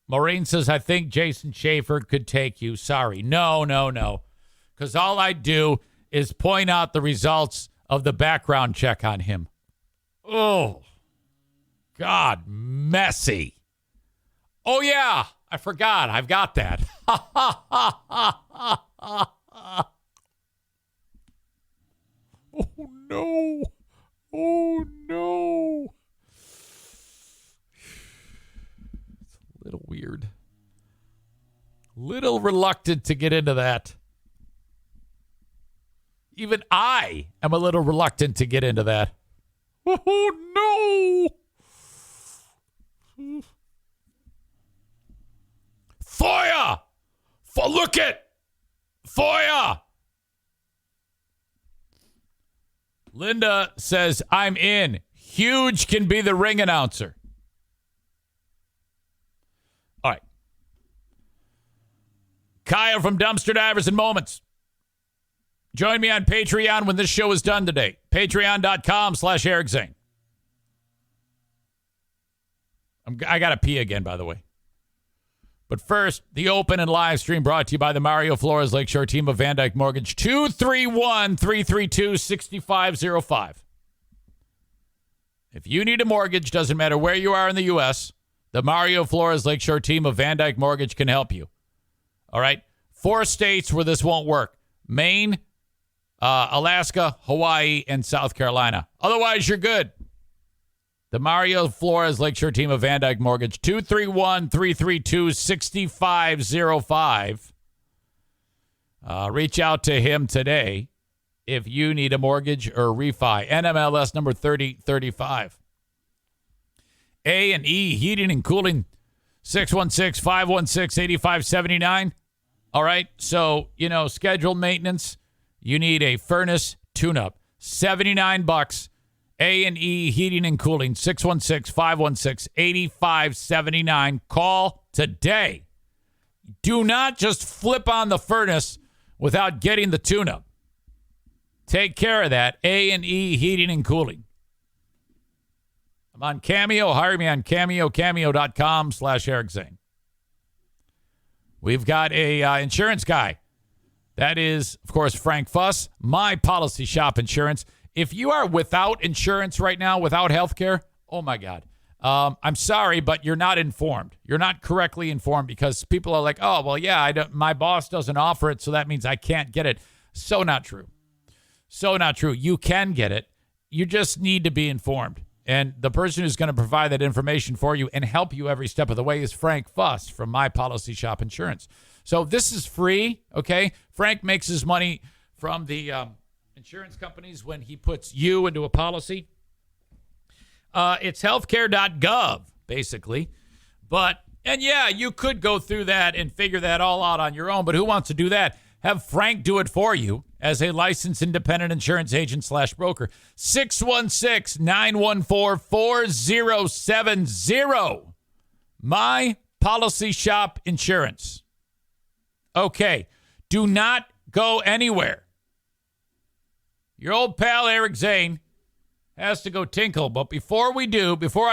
Maureen says, I think Jason Schaefer could take you. Sorry. No. Because all I do is point out the results of the background check on him. Oh, God, messy. Oh, yeah. I forgot. I've got that. Oh, no. Oh, no. It's a little weird. Little reluctant to get into that. Even I am a little reluctant to get into that. Oh, no. Foya! Look it! Foya! Linda says, I'm in. Huge can be the ring announcer. All right. Kyle from Dumpster Divers and Moments. Join me on Patreon when this show is done today. Patreon.com/Eric Zane. I got to pee again, by the way. But first, the open and live stream brought to you by the Mario Flores Lakeshore team of Van Dyke Mortgage. 231-332-6505. If you need a mortgage, doesn't matter where you are in the U.S., the Mario Flores Lakeshore team of Van Dyke Mortgage can help you. All right? 4 states where this won't work. Maine, Alaska, Hawaii, and South Carolina. Otherwise, you're good. The Mario Flores Lakeshore team of Van Dyke Mortgage, 231-332-6505. Reach out to him today if you need a mortgage or refi. NMLS number 3035. A&E Heating and Cooling, 616-516-8579. All right, so, scheduled maintenance. You need a furnace tune-up. $79. A&E Heating and Cooling, 616-516-8579. Call today. Do not just flip on the furnace without getting the tune-up. Take care of that. A&E Heating and Cooling. I'm on Cameo. Hire me on Cameo, cameo.com/Eric Zane. We've got a insurance guy. That is, of course, Frank Fuss, My Policy Shop Insurance. If you are without insurance right now, without health care, oh, my God. I'm sorry, but you're not informed. You're not correctly informed because people are like, oh, well, yeah, my boss doesn't offer it, so that means I can't get it. So not true. So not true. You can get it. You just need to be informed. And the person who's going to provide that information for you and help you every step of the way is Frank Fuss from My Policy Shop Insurance. So this is free, okay? Frank makes his money from the insurance companies when he puts you into a policy. It's healthcare.gov, basically. And yeah, you could go through that and figure that all out on your own, but who wants to do that? Have Frank do it for you as a licensed independent insurance agent / broker. 616-914-4070. My Policy Shop Insurance. Okay, do not go anywhere. Your old pal Eric Zane has to go tinkle, but before I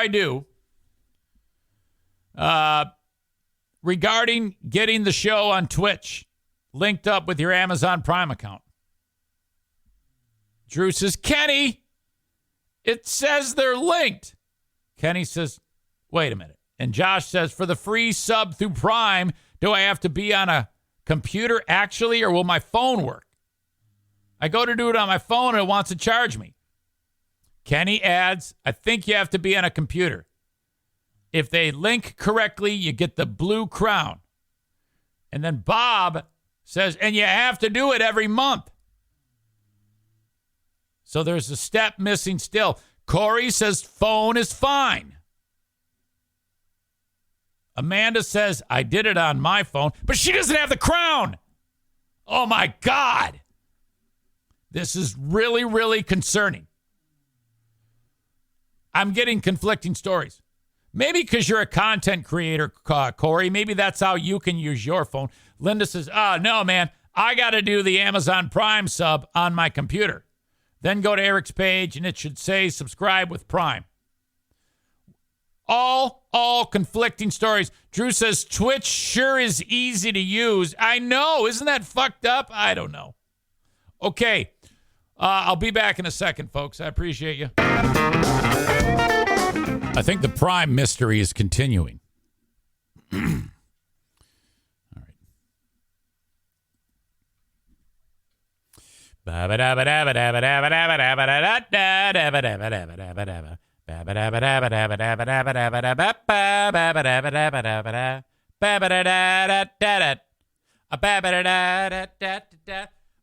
do, regarding getting the show on Twitch linked up with your Amazon Prime account, Drew says, Kenny, it says they're linked. Kenny says, wait a minute. And Josh says, for the free sub through Prime, do I have to be on a computer actually, or will my phone work? I go to do it on my phone and it wants to charge me. Kenny adds, I think you have to be on a computer. If they link correctly, you get the blue crown. And then Bob says, and you have to do it every month. So there's a step missing still. Corey says phone is fine. Amanda says, I did it on my phone, but she doesn't have the crown. Oh, my God. This is really, really concerning. I'm getting conflicting stories. Maybe because you're a content creator, Corey. Maybe that's how you can use your phone. Linda says, oh, no, man. I got to do the Amazon Prime sub on my computer. Then go to Eric's page, and it should say subscribe with Prime. All conflicting stories. Drew says Twitch sure is easy to use. I know. Isn't that fucked up? I don't know. Okay. I'll be back in a second, folks. I appreciate you. I think the Prime mystery is continuing. All right.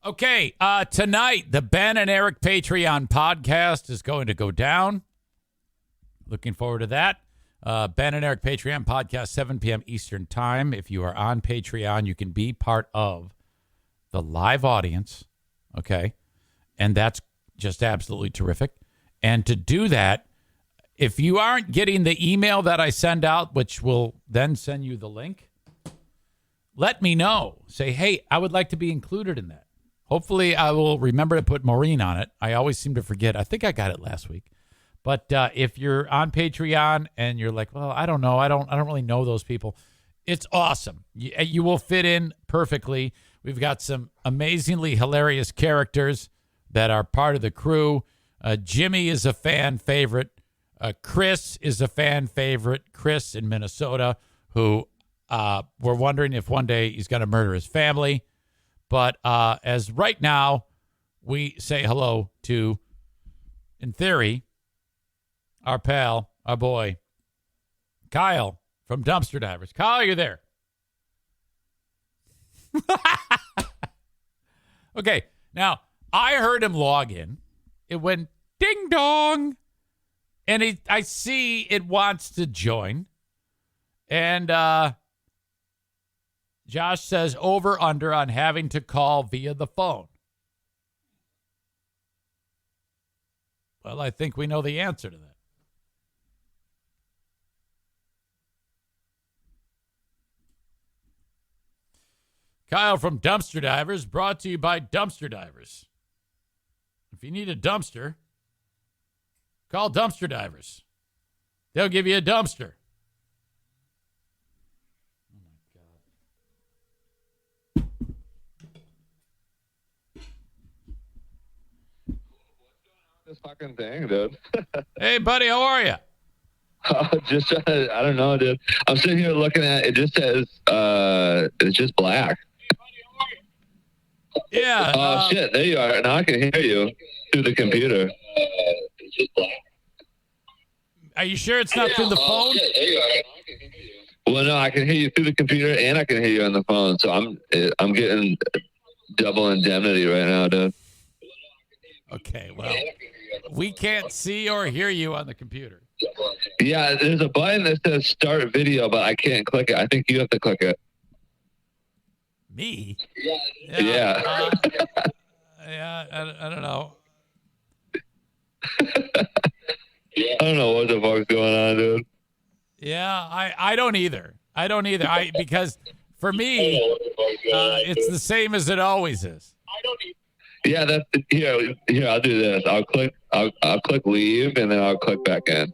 Okay, tonight, the Ben and Eric Patreon podcast is going to go down. Looking forward to that. Ben and Eric Patreon podcast, 7 p.m. Eastern Time. If you are on Patreon, you can be part of the live audience, okay? And that's just absolutely terrific. And to do that, if you aren't getting the email that I send out, which will then send you the link, let me know. Say, hey, I would like to be included in that. Hopefully, I will remember to put Maureen on it. I always seem to forget. I think I got it last week. But if you're on Patreon and you're like, well, I don't know. I don't really know those people. It's awesome. You will fit in perfectly. We've got some amazingly hilarious characters that are part of the crew. Jimmy is a fan favorite. Chris is a fan favorite. Chris in Minnesota, who we're wondering if one day he's going to murder his family. But as right now, we say hello to, in theory, our pal, our boy, Kyle from Dumpster Divers. Kyle, you're there. Okay, now, I heard him log in. It went ding dong. And I see it wants to join. And Josh says over under on having to call via the phone. Well, I think we know the answer to that. Kyle from Dumpster Divers, brought to you by Dumpster Divers. If you need a dumpster, call Dumpster Divers. They'll give you a dumpster. This fucking thing, dude. Hey, buddy, how are you? Just I don't know, dude. I'm sitting here looking at it. Just says it's just black. Yeah. Oh shit! There you are. Now I can hear you through the computer. It's just black. Are you sure it's not through the phone? Shit, there you are. Well, no, I can hear you through the computer and I can hear you on the phone. So I'm getting double indemnity right now, dude. Okay, well, we can't see or hear you on the computer. Yeah, there's a button that says start video, but I can't click it. I think you have to click it. Me? Yeah. I don't know. I don't know what the fuck's going on, dude. Yeah, I don't either. Because for me, it's the same as it always is. Yeah, that's here. I'll do this. I'll click leave, and then I'll click back in,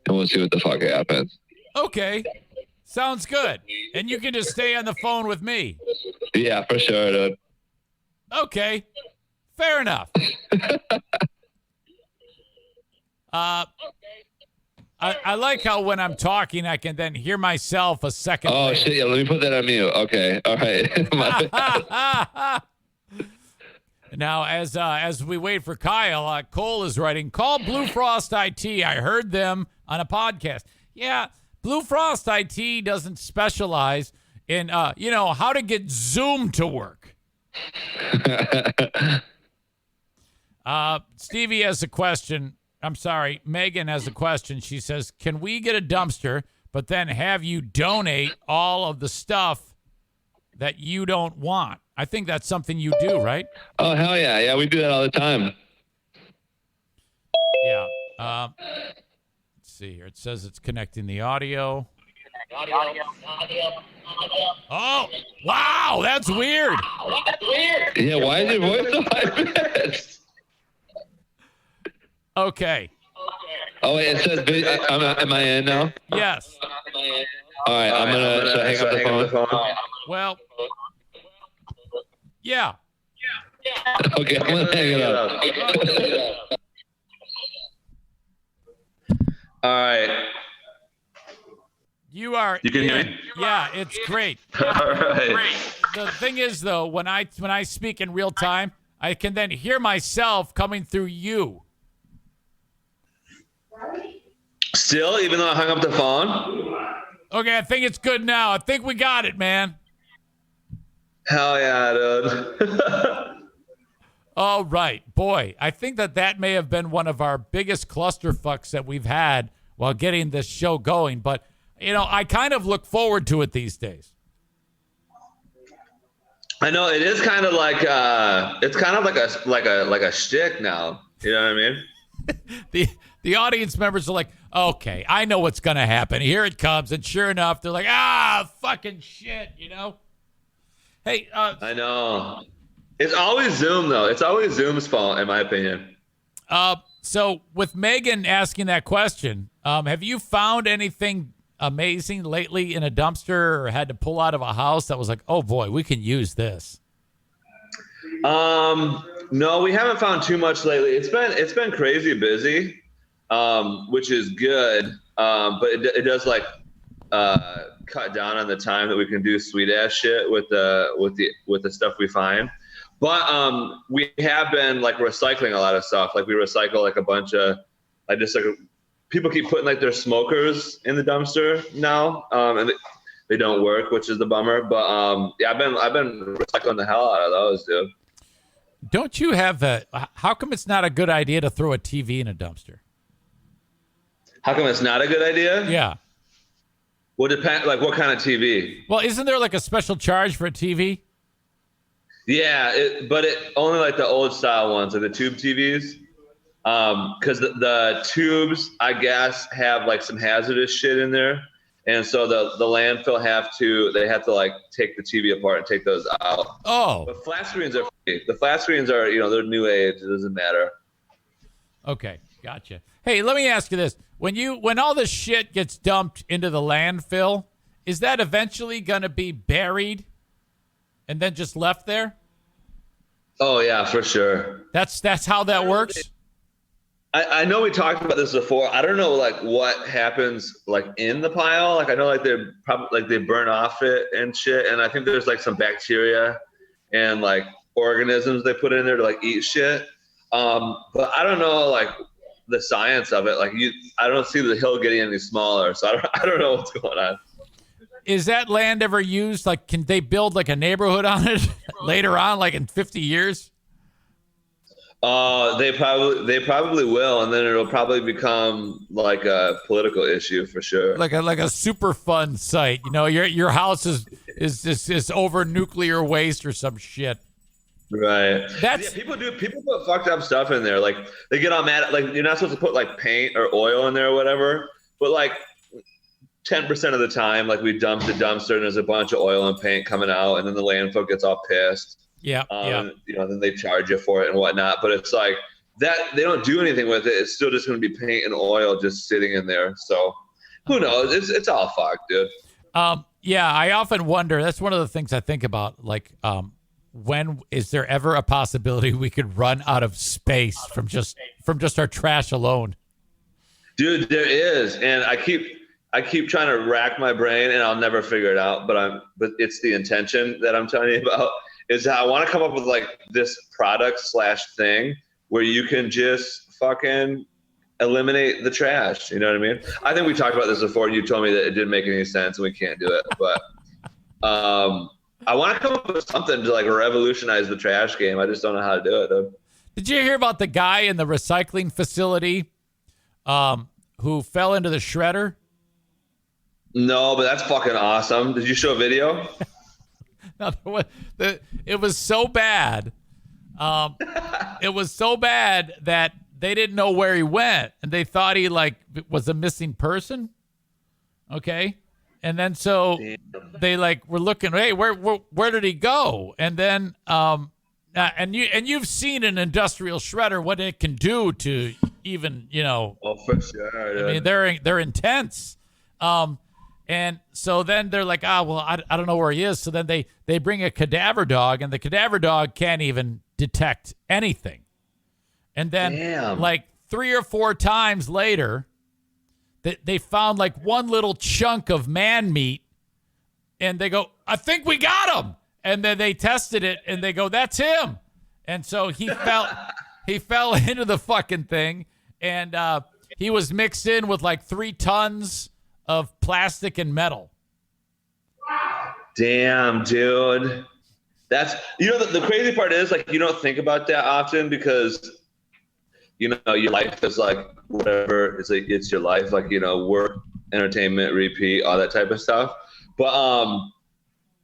and we'll see what the fuck happens. Okay, sounds good. And you can just stay on the phone with me. Yeah, for sure, dude. Okay, fair enough. I like how when I'm talking, I can then hear myself a second later. Shit! Yeah, let me put that on mute. Okay, all right. Now, as we wait for Kyle, Cole is writing, call Blue Frost IT. I heard them on a podcast. Yeah, Blue Frost IT doesn't specialize in, how to get Zoom to work. Stevie has a question. I'm sorry, Megan has a question. She says, can we get a dumpster, but then have you donate all of the stuff that you don't want? I think that's something you do, right? Oh, hell yeah. Yeah, we do that all the time. Yeah. Let's see here. It says it's connecting the audio. Oh, wow. That's weird. Yeah, why is your voice so high-pitched? Okay. Oh, wait, it says, am I in now? Yes. All right, I'm going to hang up the phone. Well, yeah. Okay, I'm going to hang it up. All right. You can hear me? Yeah, it's great. All right. The thing is, though, when I speak in real time, I can then hear myself coming through you. Still, even though I hung up the phone? Okay, I think it's good now. I think we got it, man. Hell yeah, dude. All right. Boy, I think that may have been one of our biggest clusterfucks that we've had while getting this show going. But, I kind of look forward to it these days. I know it is kind of like it's kind of like a shtick now. You know what I mean? The audience members are like, okay, I know what's going to happen. Here it comes. And sure enough, they're like, fucking shit, Hey. I know. It's always Zoom, though. It's always Zoom's fault, in my opinion. So with Megan asking that question, have you found anything amazing lately in a dumpster or had to pull out of a house that was like, oh, boy, we can use this? No, we haven't found too much lately. It's been crazy busy, which is good. But it does cut down on the time that we can do sweet ass shit with the stuff we find. But we have been recycling a lot of stuff. We recycle a bunch of people keep putting their smokers in the dumpster now, and they don't work, which is the bummer. But yeah, I've been recycling the hell out of those, dude. Don't you have how come it's not a good idea to throw a TV in a dumpster? How come it's not a good idea? Yeah. Well, depend. What kind of TV? Well, isn't there a special charge for a TV? Yeah, but only the old style ones, the tube TVs. because the tubes, I guess, have like some hazardous shit in there. And so the landfill have to like take the TV apart and take those out. Oh. But flat screens are free. The flat screens are, they're new age. It doesn't matter. Okay, gotcha. Hey, let me ask you this. When all this shit gets dumped into the landfill, is that eventually going to be buried and then just left there? Oh, yeah, for sure. That's how that works? I know we talked about this before. I don't know like what happens like in the pile. Like I know like they're probably like they burn off it and shit. And I think there's like some bacteria and like organisms they put in there to like eat shit. But I don't know like the science of it. Like I don't see the hill getting any smaller. So I don't know what's going on. Is that land ever used? Like, can they build like a neighborhood on it later on, like in 50 years? They probably will, and then it'll probably become like a political issue for sure. Like a super fun site. Your house is over nuclear waste or some shit. Right. People put fucked up stuff in there. Like they get all mad. Like you're not supposed to put like paint or oil in there or whatever. But like 10% of the time, like we dump the dumpster and there's a bunch of oil and paint coming out, and then the landfill gets all pissed. Yeah. Then they charge you for it and whatnot. But it's like that they don't do anything with it. It's still just going to be paint and oil just sitting in there. So who knows? It's all fucked, dude. Yeah, I often wonder. That's one of the things I think about. Like, when is there ever a possibility we could run out of space from just our trash alone? Dude, there is, and I keep trying to rack my brain, and I'll never figure it out. But it's the intention that I'm telling you about. Is that I want to come up with like this product / thing where you can just fucking eliminate the trash. You know what I mean? I think we talked about this before. And you told me that it didn't make any sense and we can't do it. But I want to come up with something to like revolutionize the trash game. I just don't know how to do it, though. Did you hear about the guy in the recycling facility who fell into the shredder? No, but that's fucking awesome. Did you show a video? No, it was so bad. It was so bad that they didn't know where he went, and they thought he like was a missing person. Okay, and then so they like were looking. Hey, where did he go? And then and you've seen an industrial shredder, what it can do to even Oh, for sure. Dude. I mean, they're intense. And so then they're like, well, I don't know where he is. So then they bring a cadaver dog, and the cadaver dog can't even detect anything. And then like 3 or 4 times later, they found like one little chunk of man meat, and they go, I think we got him. And then they tested it, and they go, that's him. And so he fell into the fucking thing, and he was mixed in with like 3 tons of plastic and metal. Damn, dude. That's, the crazy part is like, you don't think about that often because, your life is like, whatever, it's like, it's your life, like, work, entertainment, repeat, all that type of stuff. But,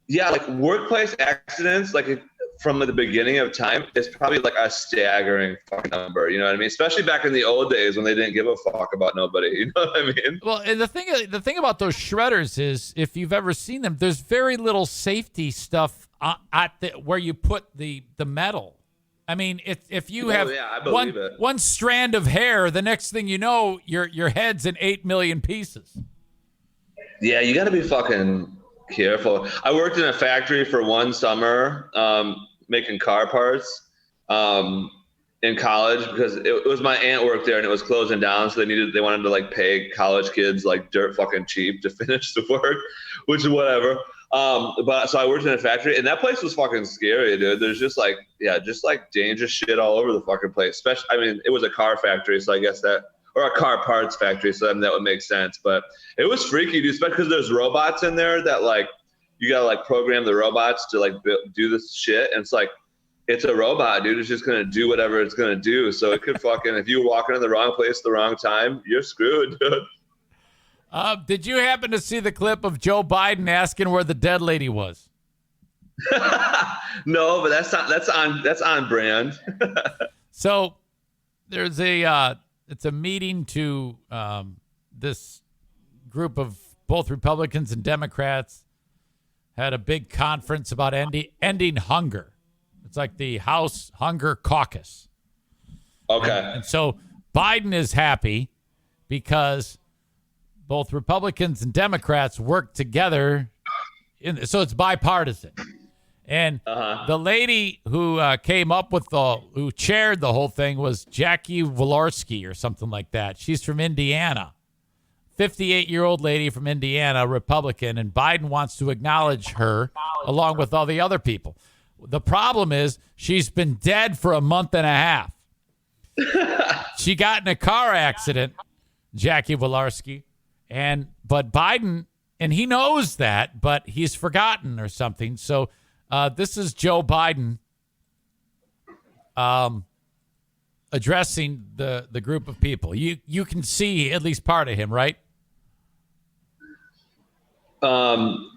yeah, like workplace accidents, like from the beginning of time, is probably like a staggering fucking number. You know what I mean? Especially back in the old days when they didn't give a fuck about nobody. You know what I mean? Well, and the thing about those shredders is, if you've ever seen them, there's very little safety stuff where you put the metal. I mean, if you have one strand of hair, the next thing you know, your head's in 8 million pieces. Yeah, you got to be fucking careful. I worked in a factory for one summer, making car parts in college because it was my aunt worked there and it was closing down, so they wanted to like pay college kids like dirt fucking cheap to finish the work, which is whatever. But so I worked in a factory, and that place was fucking scary, dude. There's just like dangerous shit all over the fucking place. Especially, I mean, it was a car factory, so I guess or a car parts factory, so that would make sense. But it was freaky, dude, especially because there's robots in there that like you gotta like program the robots to like do this shit, and it's like it's a robot, dude. It's just gonna do whatever it's gonna do. So it could fucking, if you walk into the wrong place at the wrong time, you're screwed, dude. Did you happen to see the clip of Joe Biden asking where the dead lady was? No, but that's on brand. So there's it's a meeting to this group of both Republicans and Democrats had a big conference about ending hunger. It's like the House Hunger Caucus. Okay. And so Biden is happy because both Republicans and Democrats work together. So it's bipartisan. And the lady who came up with who chaired the whole thing was Jackie Walorski or something like that. She's from Indiana. 58-year-old lady from Indiana, Republican, and Biden wants to acknowledge her along with all the other people. The problem is she's been dead for a month and a half. She got in a car accident, Jackie Walorski, but Biden, and he knows that, but he's forgotten or something. So this is Joe Biden addressing the group of people. You can see at least part of him, right?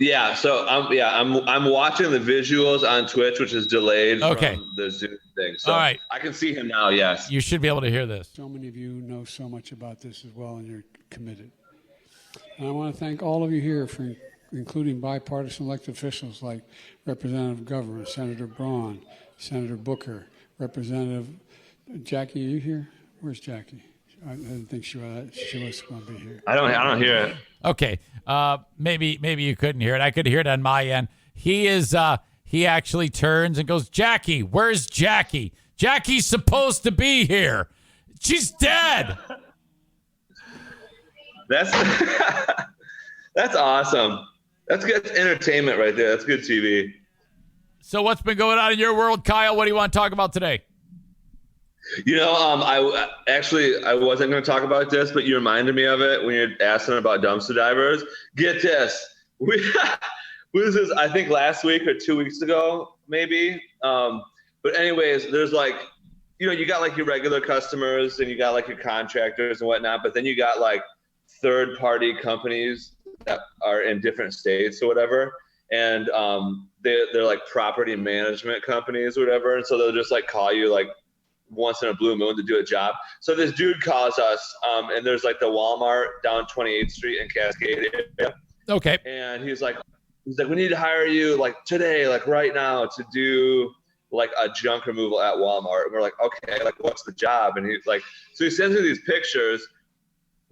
Yeah. So I'm watching the visuals on Twitch, which is delayed from the Zoom thing. So all right. I can see him now. Yes. You should be able to hear this. So many of you know so much about this as well, and you're committed. And I want to thank all of you here for including bipartisan elected officials like Representative Governor, Senator Braun, Senator Booker, Representative Jackie. Are you here? Where's Jackie? I didn't think she was going to be here. I don't hear it. Okay. Maybe you couldn't hear it. I could hear it on my end. He actually turns and goes, Jackie, where's Jackie? Jackie's supposed to be here. She's dead. That's awesome. That's good entertainment right there. That's good TV. So what's been going on in your world, Kyle? What do you want to talk about today? I wasn't going to talk about this, but you reminded me of it when you're asking about dumpster divers. Get this. What is this? I think last week or 2 weeks ago, maybe. But anyways, there's you got like your regular customers and you got like your contractors and whatnot, but then you got like third-party companies that are in different states or whatever. And they're like property management companies or whatever. And so they'll just like call you like once in a blue moon to do a job. So this dude calls us, and there's like the Walmart down 28th Street in Cascade area. Okay. And he's like, we need to hire you like today, like right now to do like a junk removal at Walmart. And we're like, okay, like what's the job? And he's like, so he sends me these pictures.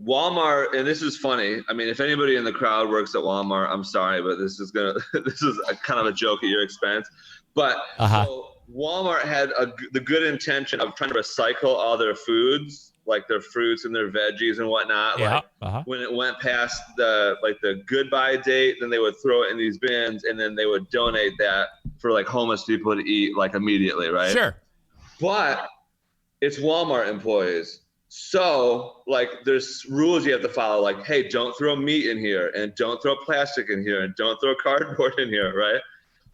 Walmart, and this is funny. I mean, if anybody in the crowd works at Walmart, I'm sorry, but this is a kind of a joke at your expense. But so Walmart had the good intention of trying to recycle all their foods, like their fruits and their veggies and whatnot. Yeah. When it went past the goodbye date, then they would throw it in these bins, and then they would donate that for like homeless people to eat like immediately, right? Sure. But it's Walmart employees. So, like, there's rules you have to follow, like, hey, don't throw meat in here, and don't throw plastic in here, and don't throw cardboard in here, right?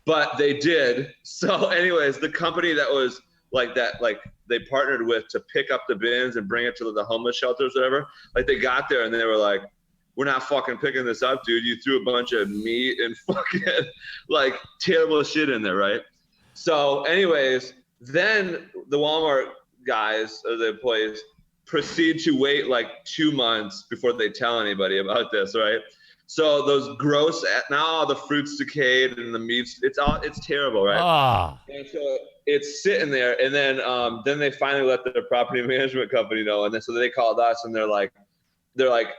But they did. So, anyways, the company that was like that, like, they partnered with to pick up the bins and bring it to the homeless shelters, whatever, like, they got there, and they were like, we're not fucking picking this up, dude. You threw a bunch of meat and fucking, like, terrible shit in there, right? So, anyways, then the Walmart guys, or the employees, proceed to wait like 2 months before they tell anybody about this, right? So those gross, now all the fruits decayed and the meats, it's terrible, right? And so it's sitting there, and then they finally let their property management company know, and then so they called us, and they're like,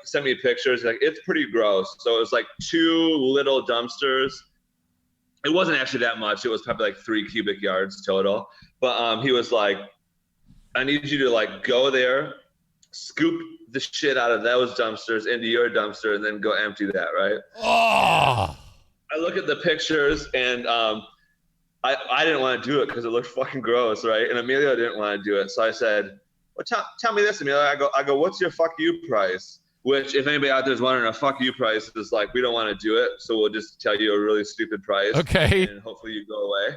send me pictures, like it's pretty gross. So it was like 2 little dumpsters. It wasn't actually that much. It was probably like 3 cubic yards total. But he was like, I need you to like go there, scoop the shit out of those dumpsters into your dumpster, and then go empty that, right? Oh. I look at the pictures, and I didn't want to do it because it looked fucking gross, right? And Emilio didn't want to do it. So I said, well, tell me this, Emilio. I go, what's your fuck you price? Which, if anybody out there is wondering, a fuck you price is like, we don't want to do it, so we'll just tell you a really stupid price. Okay. And hopefully you go away.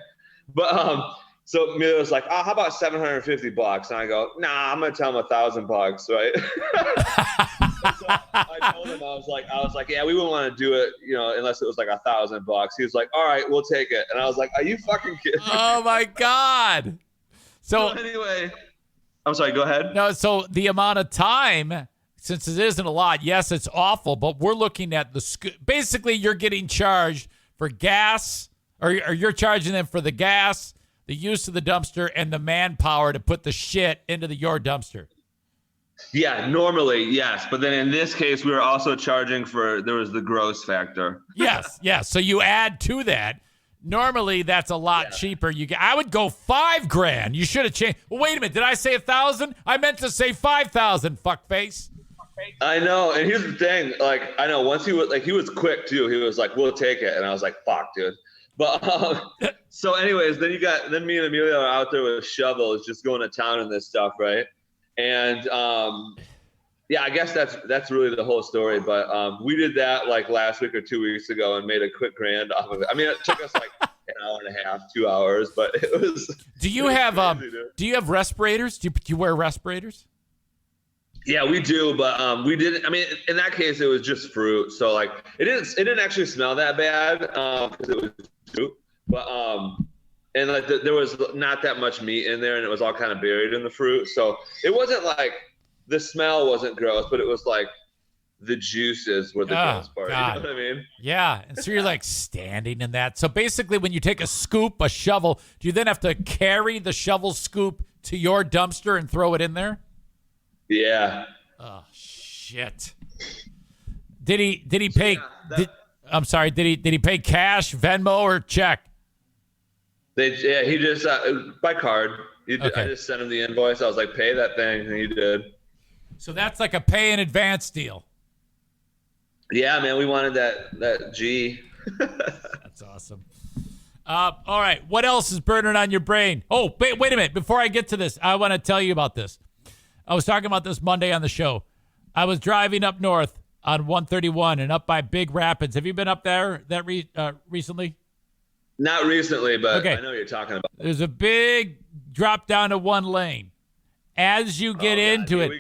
But so Emilio was like, oh, how about $750? And I go, nah, I'm gonna tell him $1,000, right? So I told him, I was like, yeah, we wouldn't want to do it, unless it was like $1,000. He was like, all right, we'll take it. And I was like, are you fucking kidding me? Oh my God. So anyway, I'm sorry, go ahead. No, so the amount of time, since it isn't a lot, yes, it's awful, but we're looking at basically you're getting charged for gas, or you're charging them for the gas, the use of the dumpster, and the manpower to put the shit into your dumpster. Yeah, normally, yes. But then in this case, we were also charging there was the gross factor. Yes. So you add to that. Normally, that's a lot cheaper. I would go $5,000. You should have changed. Well, wait a minute. Did I say 1,000? I meant to say 5,000, fuckface. I know. And here's the thing. Like, I know once he was quick too. He was like, we'll take it. And I was like, fuck, dude. But so anyways, then me and Amelia are out there with shovels just going to town and this stuff, right? And I guess that's really the whole story. But we did that like last week or 2 weeks ago and made a quick grand off of it. I mean, it took us like an hour and a half, 2 hours, but it was. Do you have respirators? Do you wear respirators? Yeah, we do, but we didn't. I mean, in that case, it was just fruit, so like it didn't actually smell that bad because it was fruit, but and like there was not that much meat in there, and it was all kind of buried in the fruit, so it wasn't like the smell wasn't gross, but it was like the juices were the gross part. God. You know what I mean? Yeah, and so you're like standing in that. So basically, when you take a shovel, do you then have to carry the shovel scoop to your dumpster and throw it in there? Yeah. Oh shit. Did he pay? I'm sorry. Did he pay cash, Venmo, or check? He just by card. Okay. I just sent him the invoice. I was like, pay that thing, and he did. So that's like a pay in advance deal. Yeah, man, we wanted that G. That's awesome. All right, what else is burning on your brain? Oh, wait a minute. Before I get to this, I want to tell you about this. I was talking about this Monday on the show. I was driving up north on 131 and up by Big Rapids. Have you been up there recently? Not recently, but okay. I know what you're talking about. There's a big drop down to one lane. As you get into it,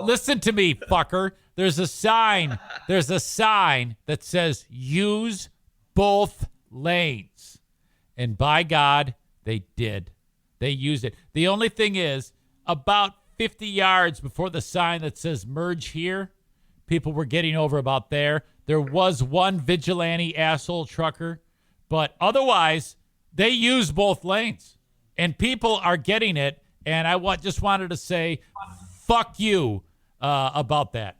listen to me, fucker. There's a sign. There's a sign that says use both lanes. And by God, they did. They used it. The only thing is, about 50 yards before the sign that says merge here, people were getting over about there. There was one vigilante asshole trucker, but otherwise, they use both lanes. And people are getting it. And I just wanted to say, fuck you about that.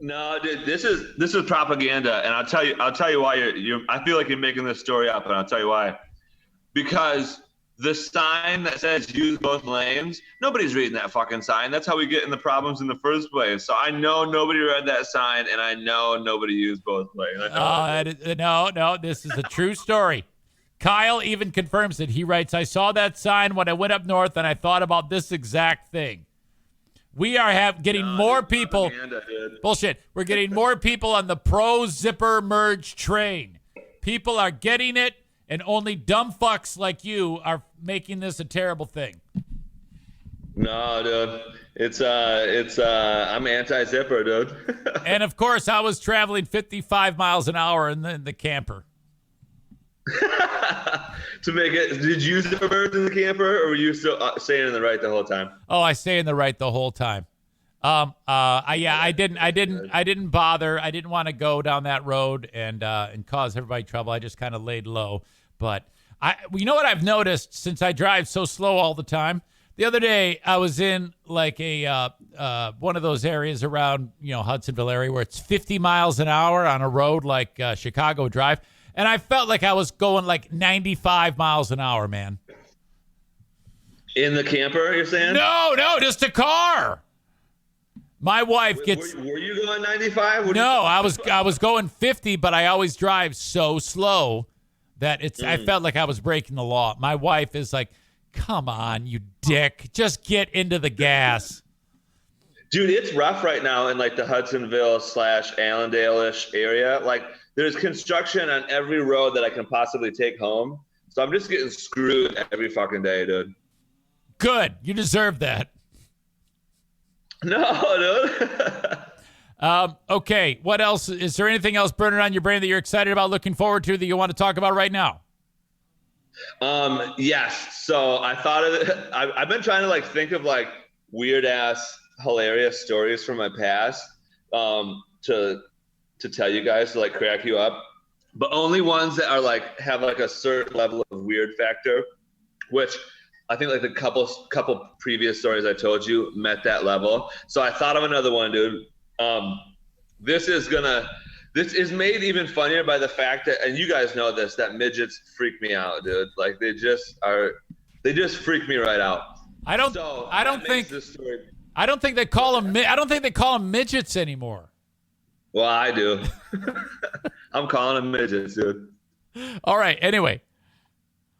No, dude, this is propaganda, and I'll tell you why I feel like you're making this story up, and I'll tell you why. Because the sign that says use both lanes, nobody's reading that fucking sign. That's how we get in the problems in the first place. So I know nobody read that sign, and I know nobody used both lanes. No, this is a true story. Kyle even confirms it. He writes, I saw that sign when I went up north, and I thought about this exact thing. We are getting more people. Bullshit. We're getting more people on the pro zipper merge train. People are getting it, and only dumb fucks like you are making this a terrible thing. No, dude. I'm anti-zipper, dude. And of course, I was traveling 55 miles an hour in the camper. To make it, did you zipper merge in the camper, or were you still staying in the right the whole time? Oh, I stay in the right the whole time. I didn't bother. I didn't want to go down that road and cause everybody trouble. I just kind of laid low. But you know what I've noticed since I drive so slow all the time? The other day I was in like a one of those areas around Hudsonville area where it's 50 miles an hour on a road like Chicago Drive. And I felt like I was going like 95 miles an hour, man. In the camper, you're saying? No, just a car. My wife gets. Were you going 95? No, I was going 50, but I always drive so slow that I felt like I was breaking the law. My wife is like, "Come on, you dick, just get into the gas." Dude, it's rough right now in like the Hudsonville / Allendale-ish area. Like, there's construction on every road that I can possibly take home. So I'm just getting screwed every fucking day, dude. Good. You deserve that. No, dude. Okay. What else? Is there anything else burning on your brain that you're excited about, looking forward to, that you want to talk about right now? Yes. So I thought of it. I've been trying to like think of like weird ass hilarious stories from my past to tell you guys, to like crack you up, but only ones that are like have like a certain level of weird factor, which I think like the couple previous stories I told you met that level. So I thought of another one, dude. This is made even funnier by the fact that, and you guys know this, that midgets freak me out, dude. Like they just freak me right out. I don't think they call them midgets anymore. Well, I do. I'm calling them midgets, dude. All right. Anyway.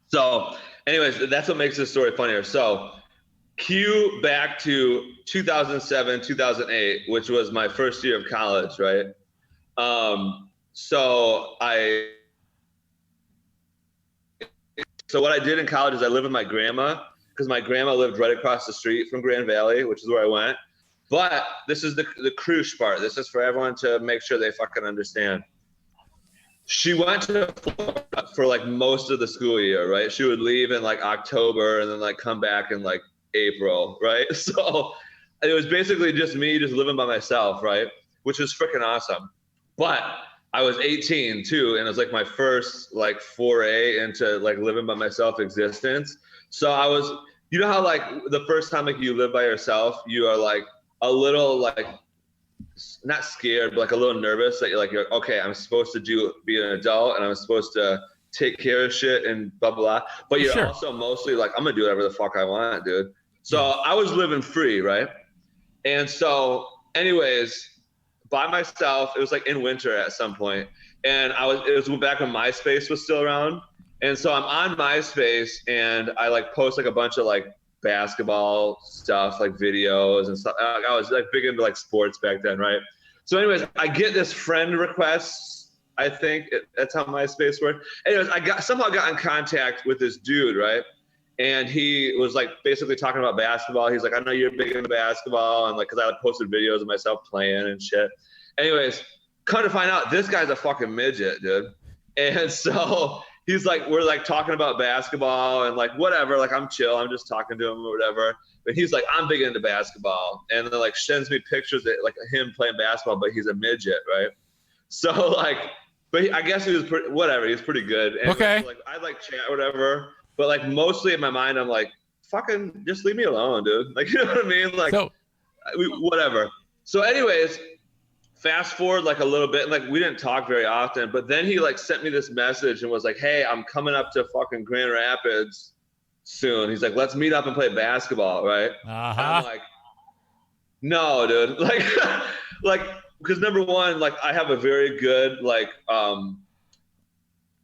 So, anyways, that's what makes this story funnier. So, cue back to 2007, 2008, which was my first year of college, right? So what I did in college is I lived with my grandma, because my grandma lived right across the street from Grand Valley, which is where I went. But this is the crucial part. This is for everyone to make sure they fucking understand. She went to Florida for like most of the school year, right? She would leave in like October and then like come back in like April, right? So it was basically just me just living by myself, right? Which was freaking awesome. But I was 18 too, and it was like my first like foray into like living by myself existence. So I was, you know how like the first time like you live by yourself, you are like a little like not scared, but like a little nervous that you're okay, I'm supposed to be an adult and I'm supposed to take care of shit and blah blah. But you're also mostly like, I'm gonna do whatever the fuck I want, dude. So I was living free, right? And so, anyways, by myself, it was like in winter at some point, and it was back when MySpace was still around. And so I'm on MySpace and I like post like a bunch of like basketball stuff, like videos and stuff. I was like big into like sports back then, right? So anyways, I get this friend request. I think that's how MySpace worked. Anyways, I somehow got in contact with this dude, right? And he was like basically talking about basketball. He's like, I know you're big into basketball, and like, cause I like posted videos of myself playing and shit. Anyways, come to find out, this guy's a fucking midget, dude. And so he's like, we're like talking about basketball and like whatever, like I'm chill, I'm just talking to him or whatever. But he's like, I'm big into basketball, and then like sends me pictures of like him playing basketball, but he's a midget, right? So like, but I guess he was whatever. He's pretty good. And okay. Like I like chat or whatever, but like mostly in my mind, I'm like, fucking just leave me alone, dude. Like, you know what I mean? Like, whatever. So anyways, fast forward like a little bit, and like we didn't talk very often, but then he like sent me this message and was like, hey, I'm coming up to fucking Grand Rapids soon. He's like, let's meet up and play basketball, right? And I'm like, no, dude. Like, because number one, like I have a very good like I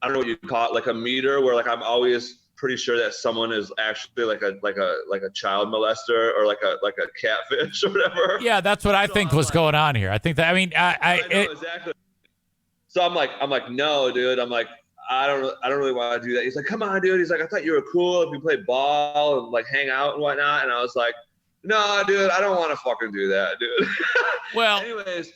don't know what you call it, like a meter where like I'm always pretty sure that someone is actually like a child molester or like a catfish or whatever. Yeah, that's what I think was going on here. I think that, I mean, I know, exactly. So I'm like, no, dude. I'm like, I don't really want to do that. He's like, come on, dude. He's like, I thought you were cool if you play ball and like hang out and whatnot. And I was like, no, dude, I don't want to fucking do that, dude. Well, anyways.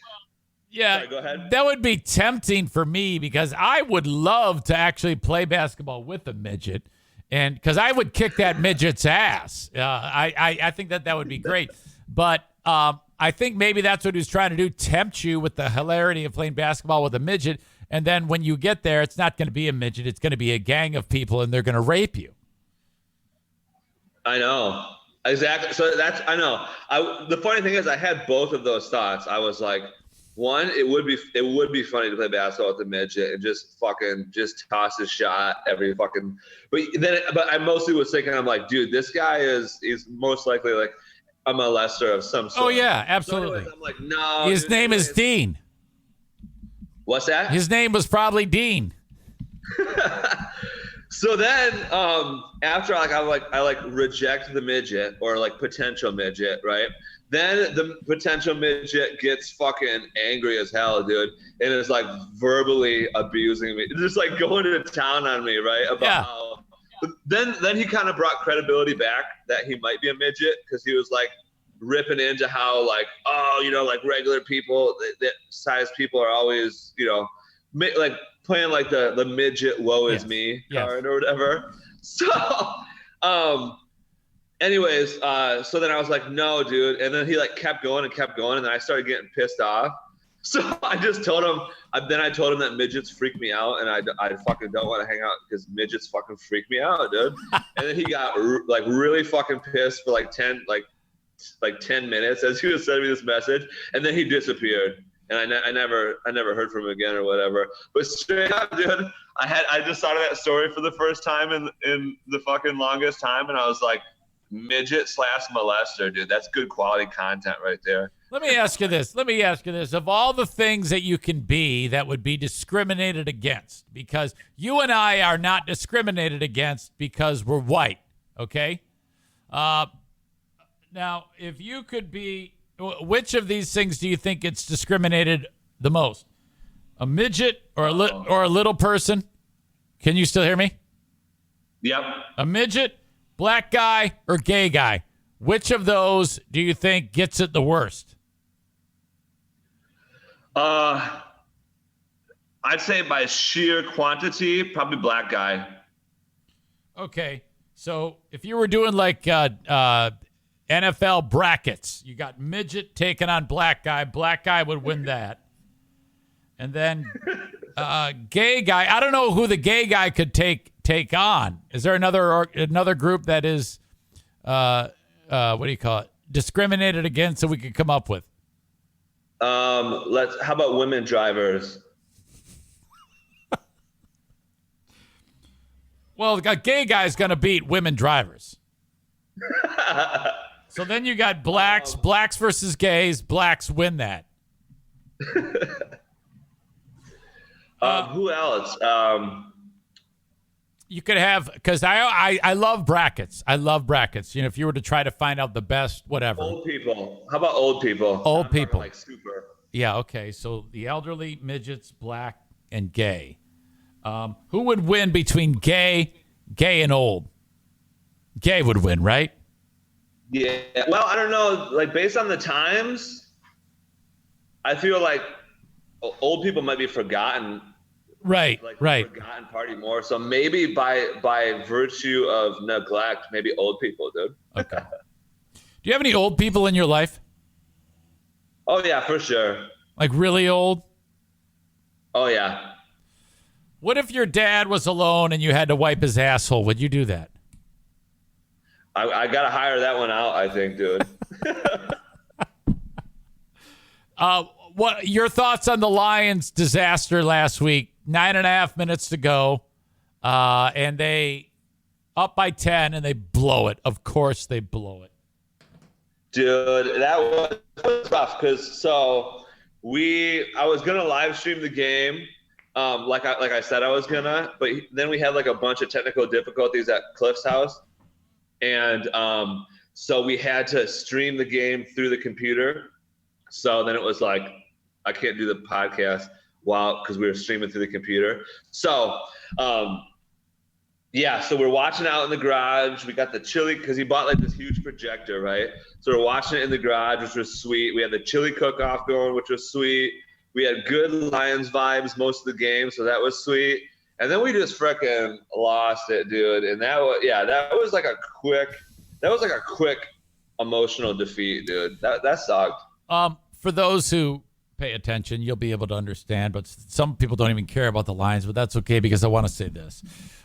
Yeah, sorry, go ahead. That would be tempting for me because I would love to actually play basketball with a midget, and because I would kick that midget's ass. I think that would be great. But I think maybe that's what he was trying to do, tempt you with the hilarity of playing basketball with a midget. And then when you get there, it's not going to be a midget. It's going to be a gang of people, and they're going to rape you. I know. Exactly. So I know. The funny thing is I had both of those thoughts. I was like, one, it would be funny to play basketball with a midget and just toss his shot every fucking. But I mostly was thinking, I'm like, dude, this guy is most likely like a molester of some sort. Oh yeah, absolutely. So anyways, I'm like, no. His name is Dean. What's that? His name was probably Dean. So then, after I reject the midget or like potential midget, right? Then the potential midget gets fucking angry as hell, dude, and is like verbally abusing me, just like going to town on me, right? About how. Then he kind of brought credibility back that he might be a midget, because he was like ripping into how like, oh, you know, like regular people, that size people are always, you know, like playing like the midget woe is me card or whatever. So anyways, so then I was like, no, dude. And then he like kept going, and then I started getting pissed off. So I just told him, I told him that midgets freak me out, and I fucking don't want to hang out because midgets fucking freak me out, dude. And then he got like really fucking pissed for like 10 minutes as he was sending me this message, and then he disappeared. And I never heard from him again or whatever. But straight up, dude, I just thought of that story for the first time in the fucking longest time, and I was like, midget/molester, dude. That's good quality content right there. Let me ask you this. Of all the things that you can be that would be discriminated against, because you and I are not discriminated against because we're white, okay? Now, if you could be, which of these things do you think it's discriminated the most? A midget or a little person? Can you still hear me? Yep. A midget, black guy, or gay guy? Which of those do you think gets it the worst? I'd say by sheer quantity, probably black guy. Okay, so if you were doing like NFL brackets, you got midget taking on black guy would win that. And then gay guy, I don't know who the gay guy could take on. Is there another group that is what do you call it, discriminated against that we could come up with? How about women drivers? Well, a gay guy's going to beat women drivers. So then you got blacks versus gays. Blacks win that. Who else? You could have, because I love brackets. I love brackets. You know, if you were to try to find out the best, whatever. Old people. How about old people? Old people. Like super. Yeah, okay. So the elderly, midgets, black, and gay. Who would win between gay, and old? Gay would win, right? Yeah. Well, I don't know. Like, based on the times, I feel like old people might be forgotten. Right, right. Forgotten party more. So maybe by virtue of neglect, maybe old people, dude. Okay. Do you have any old people in your life? Oh, yeah, for sure. Like really old? Oh, yeah. What if your dad was alone and you had to wipe his asshole? Would you do that? I got to hire that one out, I think, dude. What your thoughts on the Lions disaster last week? 9.5 minutes to go, and they up by 10, and they blow it. Of course, they blow it. Dude, that was tough because I was gonna live stream the game, like I said I was gonna, but then we had like a bunch of technical difficulties at Cliff's house, and so we had to stream the game through the computer. So then it was like I can't do the podcast because we were streaming through the computer. So so we're watching out in the garage. We got the chili because he bought like this huge projector, right? So we're watching it in the garage, which was sweet. We had the chili cook-off going, which was sweet. We had good Lions vibes most of the game, so that was sweet. And then we just freaking lost it, dude. And that was like a quick emotional defeat, dude. That sucked. For those who pay attention, you'll be able to understand, but some people don't even care about the Lions, but that's okay because I want to say this.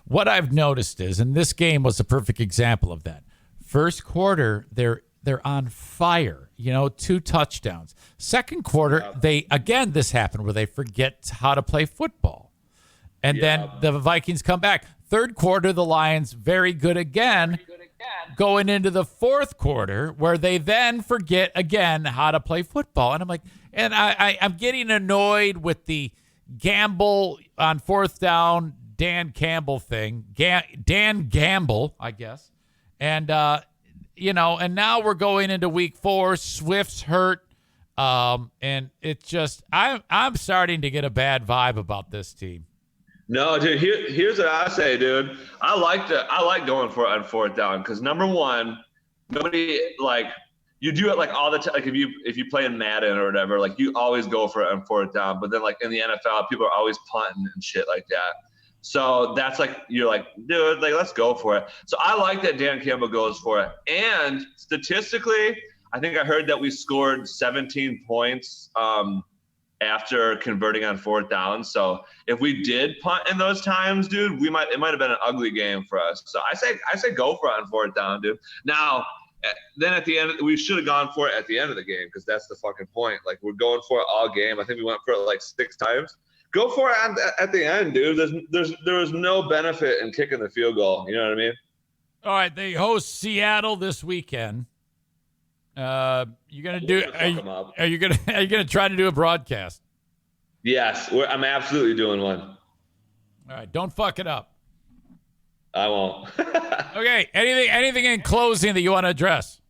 What I've noticed is, and this game was a perfect example of that. First quarter, they're on fire, 2 touchdowns. Second quarter, this happened where they forget how to play football. And then the Vikings come back. Third quarter, the Lions very good again. Going into the fourth quarter where they then forget again how to play football. And I'm like, I'm getting annoyed with the gamble on fourth down, Dan Campbell thing. Dan Gamble, I guess. And, and now we're going into week 4. Swift's hurt. And it's just, I'm starting to get a bad vibe about this team. No, dude. Here's what I say, dude. I like going for it on fourth down because number one, nobody you do it like all the time. Like if you play in Madden or whatever, like you always go for it on fourth down. But then like in the NFL, people are always punting and shit like that. So that's like, you're like, dude, like, let's go for it. So I like that Dan Campbell goes for it. And statistically, I think I heard that we scored 17 points after converting on 4th down. So if we did punt in those times, dude, it might have been an ugly game for us. So I say go for it on 4th down, dude. Now, then at the end, we should have gone for it at the end of the game, because that's the fucking point. Like, we're going for it all game. I think we went for it like 6 times. Go for it at the end, dude. There was no benefit in kicking the field goal. You know what I mean? All right, they host Seattle this weekend. Are you gonna try to do a broadcast? Yes, I'm absolutely doing one. All right, don't fuck it up. I won't. Okay, anything in closing that you want to address?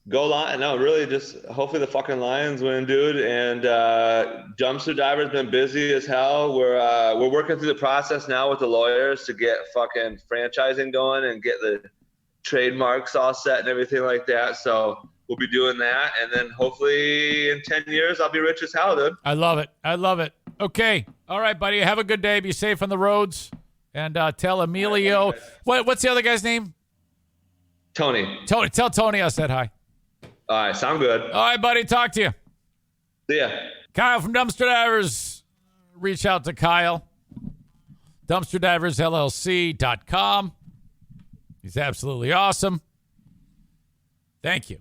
Go Lions. No, really, just hopefully the fucking Lions win, dude. And Dumpster Diver's been busy as hell. We're working through the process now with the lawyers to get fucking franchising going and get the trademarks all set and everything like that. So we'll be doing that. And then hopefully in 10 years, I'll be rich as hell, dude. I love it. Okay. All right, buddy. Have a good day. Be safe on the roads. And tell Emilio. What's the other guy's name? Tony. Tell Tony I said hi. All right, sound good. All right, buddy. Talk to you. See ya. Kyle from Dumpster Divers. Reach out to Kyle. DumpsterDiversLLC.com. He's absolutely awesome. Thank you.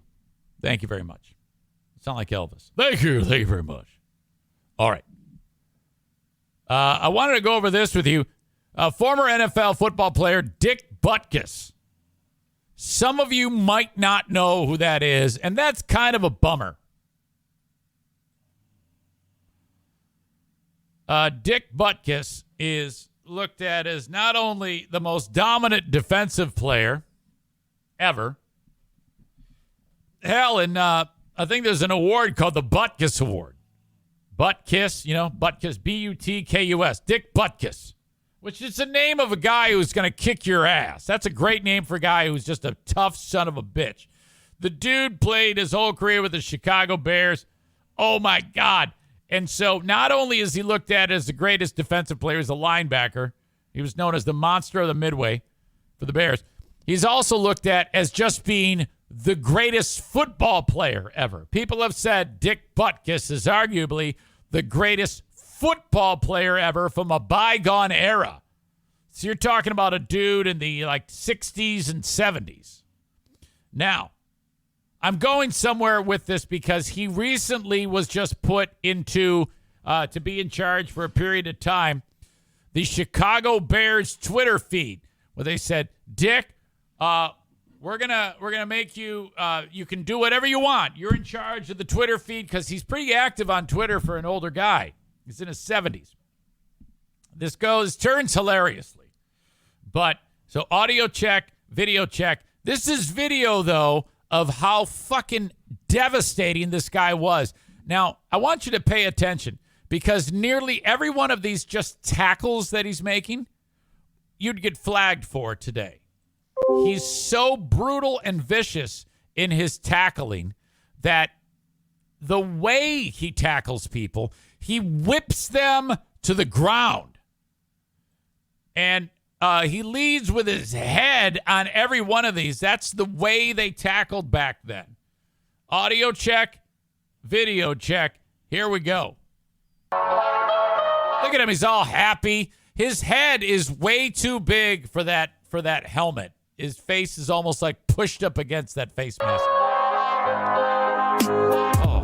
Thank you very much. You sound like Elvis. Thank you very much. All right. I wanted to go over this with you. Former NFL football player Dick Butkus. Some of you might not know who that is, and that's kind of a bummer. Dick Butkus is looked at as not only the most dominant defensive player ever. Hell, and I think there's an award called the Butkus Award. Butkus, Butkus, B-U-T-K-U-S, Dick Butkus, which is the name of a guy who's going to kick your ass. That's a great name for a guy who's just a tough son of a bitch. The dude played his whole career with the Chicago Bears. Oh, my God. And so not only is he looked at as the greatest defensive player as a linebacker, he was known as the monster of the Midway for the Bears. He's also looked at as just being the greatest football player ever. People have said Dick Butkus is arguably the greatest football player ever from a bygone era. So you're talking about a dude in the 60s and 70s. Now, I'm going somewhere with this because he recently was just put into to be in charge for a period of time. The Chicago Bears Twitter feed, where they said, Dick, we're gonna make you you can do whatever you want. You're in charge of the Twitter feed, because he's pretty active on Twitter for an older guy. He's in his 70s. This turns hilariously. But so audio check, video check. This is video though of how fucking devastating this guy was. Now, I want you to pay attention, because nearly every one of these just tackles that he's making, you'd get flagged for today. He's so brutal and vicious in his tackling that the way he tackles people, he whips them to the ground. And he leads with his head on every one of these. That's the way they tackled back then. Audio check, video check. Here we go. Look at him. He's all happy. His head is way too big for that helmet. His face is almost like pushed up against that face mask. Oh.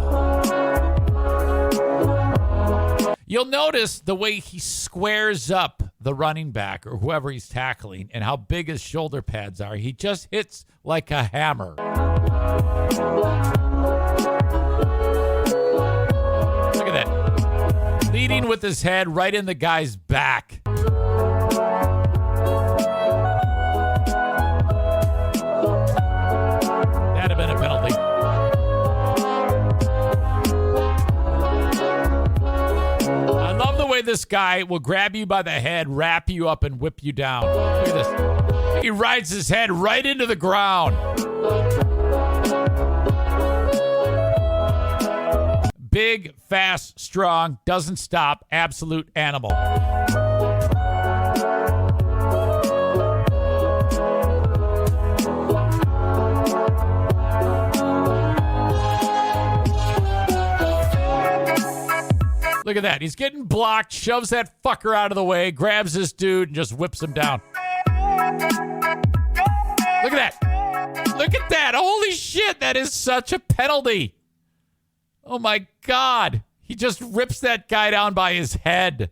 You'll notice the way he squares up the running back or whoever he's tackling and how big his shoulder pads are. He just hits like a hammer. Look at that. Leading with his head right in the guy's back. That'd have been a penalty. I love the way this guy will grab you by the head, wrap you up, and whip you down. Look at this. He rides his head right into the ground. Big, fast, strong, doesn't stop, absolute animal. Look at that. He's getting blocked, shoves that fucker out of the way, grabs this dude, and just whips him down. Look at that. Look at that. Holy shit. That is such a penalty. Oh, my God. He just rips that guy down by his head.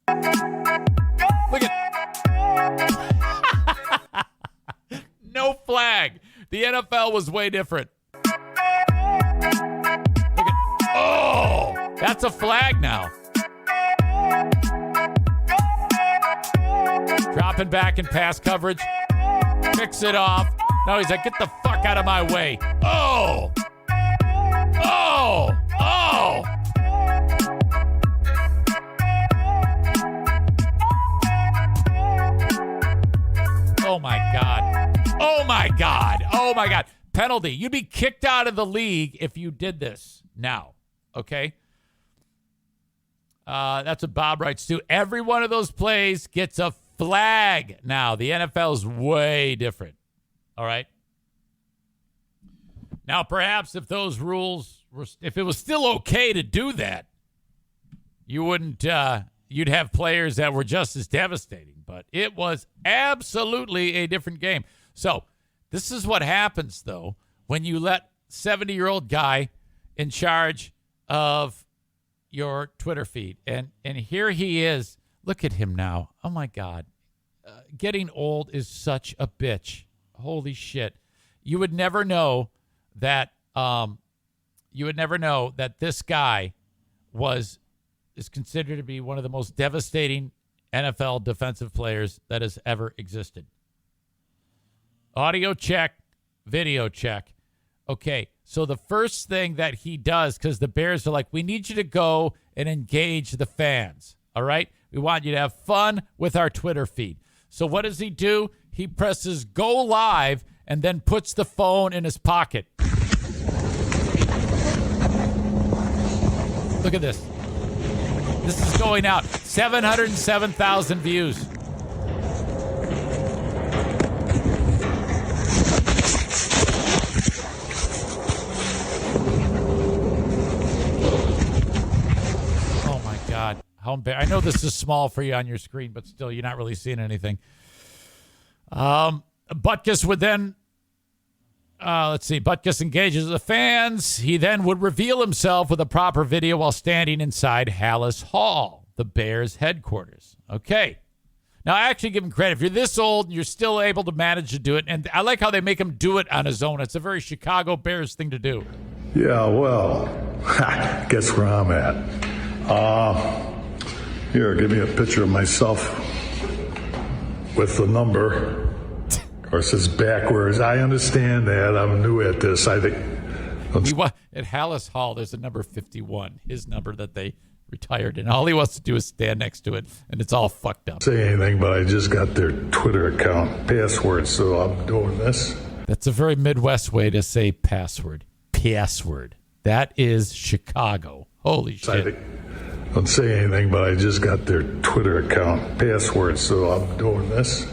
Look at... No flag. The NFL was way different. Look at... Oh! That's a flag now. Dropping back in pass coverage. Picks it off. Now he's like, get the fuck out of my way. Oh! Oh! Oh! Oh, my God. Oh, my God. Oh, my God. Penalty. You'd be kicked out of the league if you did this now. Okay? That's what Bob writes, too. Every one of those plays gets a flag now. The NFL is way different. All right? Now, perhaps if those rules were, if it was still okay to do that, you wouldn't, you'd have players that were just as devastating. But it was absolutely a different game. So this is what happens, though, when you let 70-year-old guy in charge of your Twitter feed. And here he is. Look at him now. Oh, my God. Getting old is such a bitch. Holy shit. You would never know that this guy is considered to be one of the most devastating NFL defensive players that has ever existed. Audio check, video check. Okay, so the first thing that he does, because the Bears are like, we need you to go and engage the fans, all right? We want you to have fun with our Twitter feed. So what does he do? He presses go live and then puts the phone in his pocket. Look at this. This is going out. 707,000 views. Oh, my God. How I know this is small for you on your screen, but still, you're not really seeing anything. Butkus would then... Butkus engages the fans. He then would reveal himself with a proper video while standing inside Hallis Hall, the Bears headquarters. Okay. Now, I actually give him credit. If you're this old and you're still able to manage to do it, and I like how they make him do it on his own. It's a very Chicago Bears thing to do. Yeah, well, guess where I'm at. Here, give me a picture of myself with the number. Of course, it's backwards. I understand that. I'm new at this. I think at Hallis Hall, there's a number 51, his number that they retired, and all he wants to do is stand next to it, and it's all fucked up. Say anything, but I just got their Twitter account password, so I'm doing this. That's a very Midwest way to say password. Password. That is Chicago. Holy shit. Don't say anything, but I just got their Twitter account password, so I'm doing this.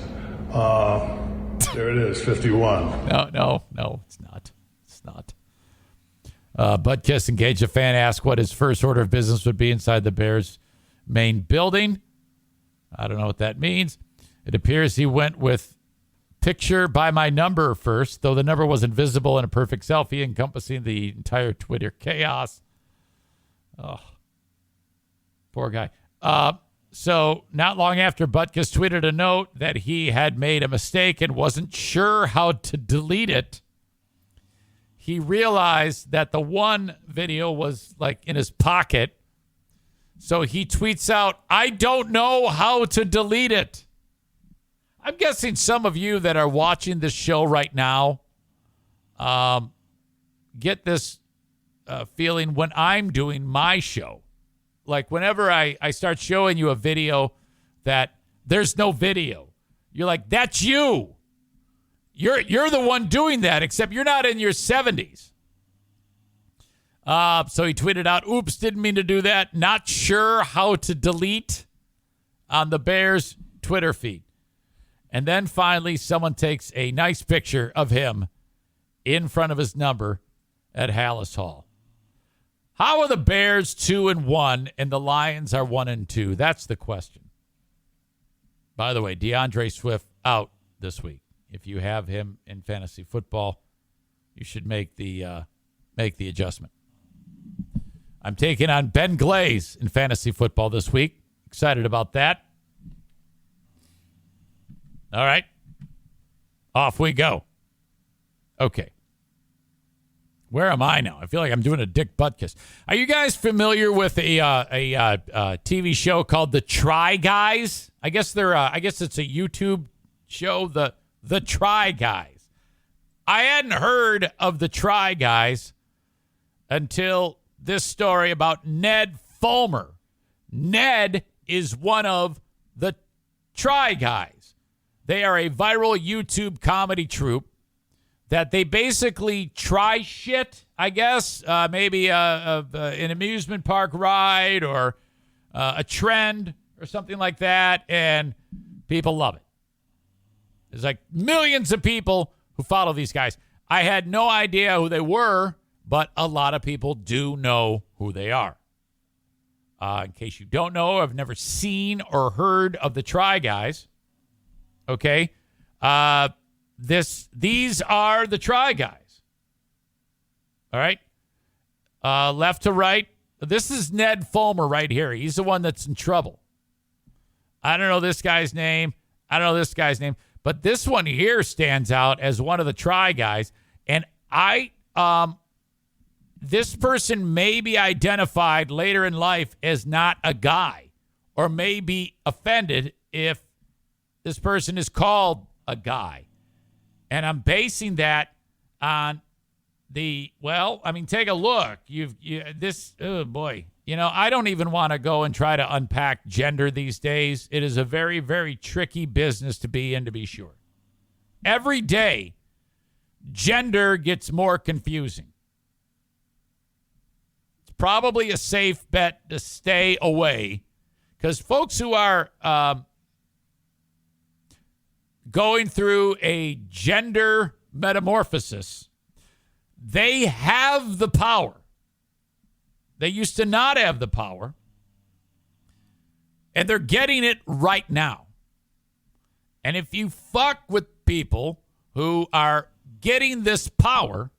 There it is, 51. No, it's not. It's not. Butkus engaged a fan, asked what his first order of business would be inside the Bears' main building. I don't know what that means. It appears he went with picture by my number first, though the number was invisible in a perfect selfie encompassing the entire Twitter chaos. Oh, poor guy. So not long after, Butkus tweeted a note that he had made a mistake and wasn't sure how to delete it. He realized that the one video was like in his pocket. So he tweets out, I don't know how to delete it. I'm guessing some of you that are watching this show right now get this feeling when I'm doing my show. Like whenever I start showing you a video that there's no video, you're like, that's you. You're the one doing that, except you're not in your 70s. So he tweeted out, oops, didn't mean to do that. Not sure how to delete on the Bears Twitter feed. And then finally, someone takes a nice picture of him in front of his number at Hallis Hall. How are the Bears 2-1 and the Lions are 1-2? That's the question. By the way, DeAndre Swift out this week. If you have him in fantasy football, you should make the adjustment. I'm taking on Ben Glaze in fantasy football this week. Excited about that. All right. Off we go. Okay. Where am I now? I feel like I'm doing a Dick Butkus. Are you guys familiar with a TV show called The Try Guys? I guess it's a YouTube show, The Try Guys. I hadn't heard of The Try Guys until this story about Ned Fulmer. Ned is one of the Try Guys. They are a viral YouTube comedy troupe that they basically try shit, I guess. Maybe an amusement park ride or a trend or something like that, and people love it. There's like millions of people who follow these guys. I had no idea who they were, but a lot of people do know who they are. In case you don't know, I've never seen or heard of the Try Guys. Okay? These are the Try Guys. All right? Left to right. This is Ned Fulmer right here. He's the one that's in trouble. I don't know this guy's name. But this one here stands out as one of the Try Guys. And this person may be identified later in life as not a guy, or may be offended if this person is called a guy. And I'm basing that on take a look. Oh boy. I don't even want to go and try to unpack gender these days. It is a very, very tricky business to be in, to be sure. Every day, gender gets more confusing. It's probably a safe bet to stay away, because folks who are going through a gender metamorphosis, they have the power. They used to not have the power, and they're getting it right now. And if you fuck with people who are getting this power,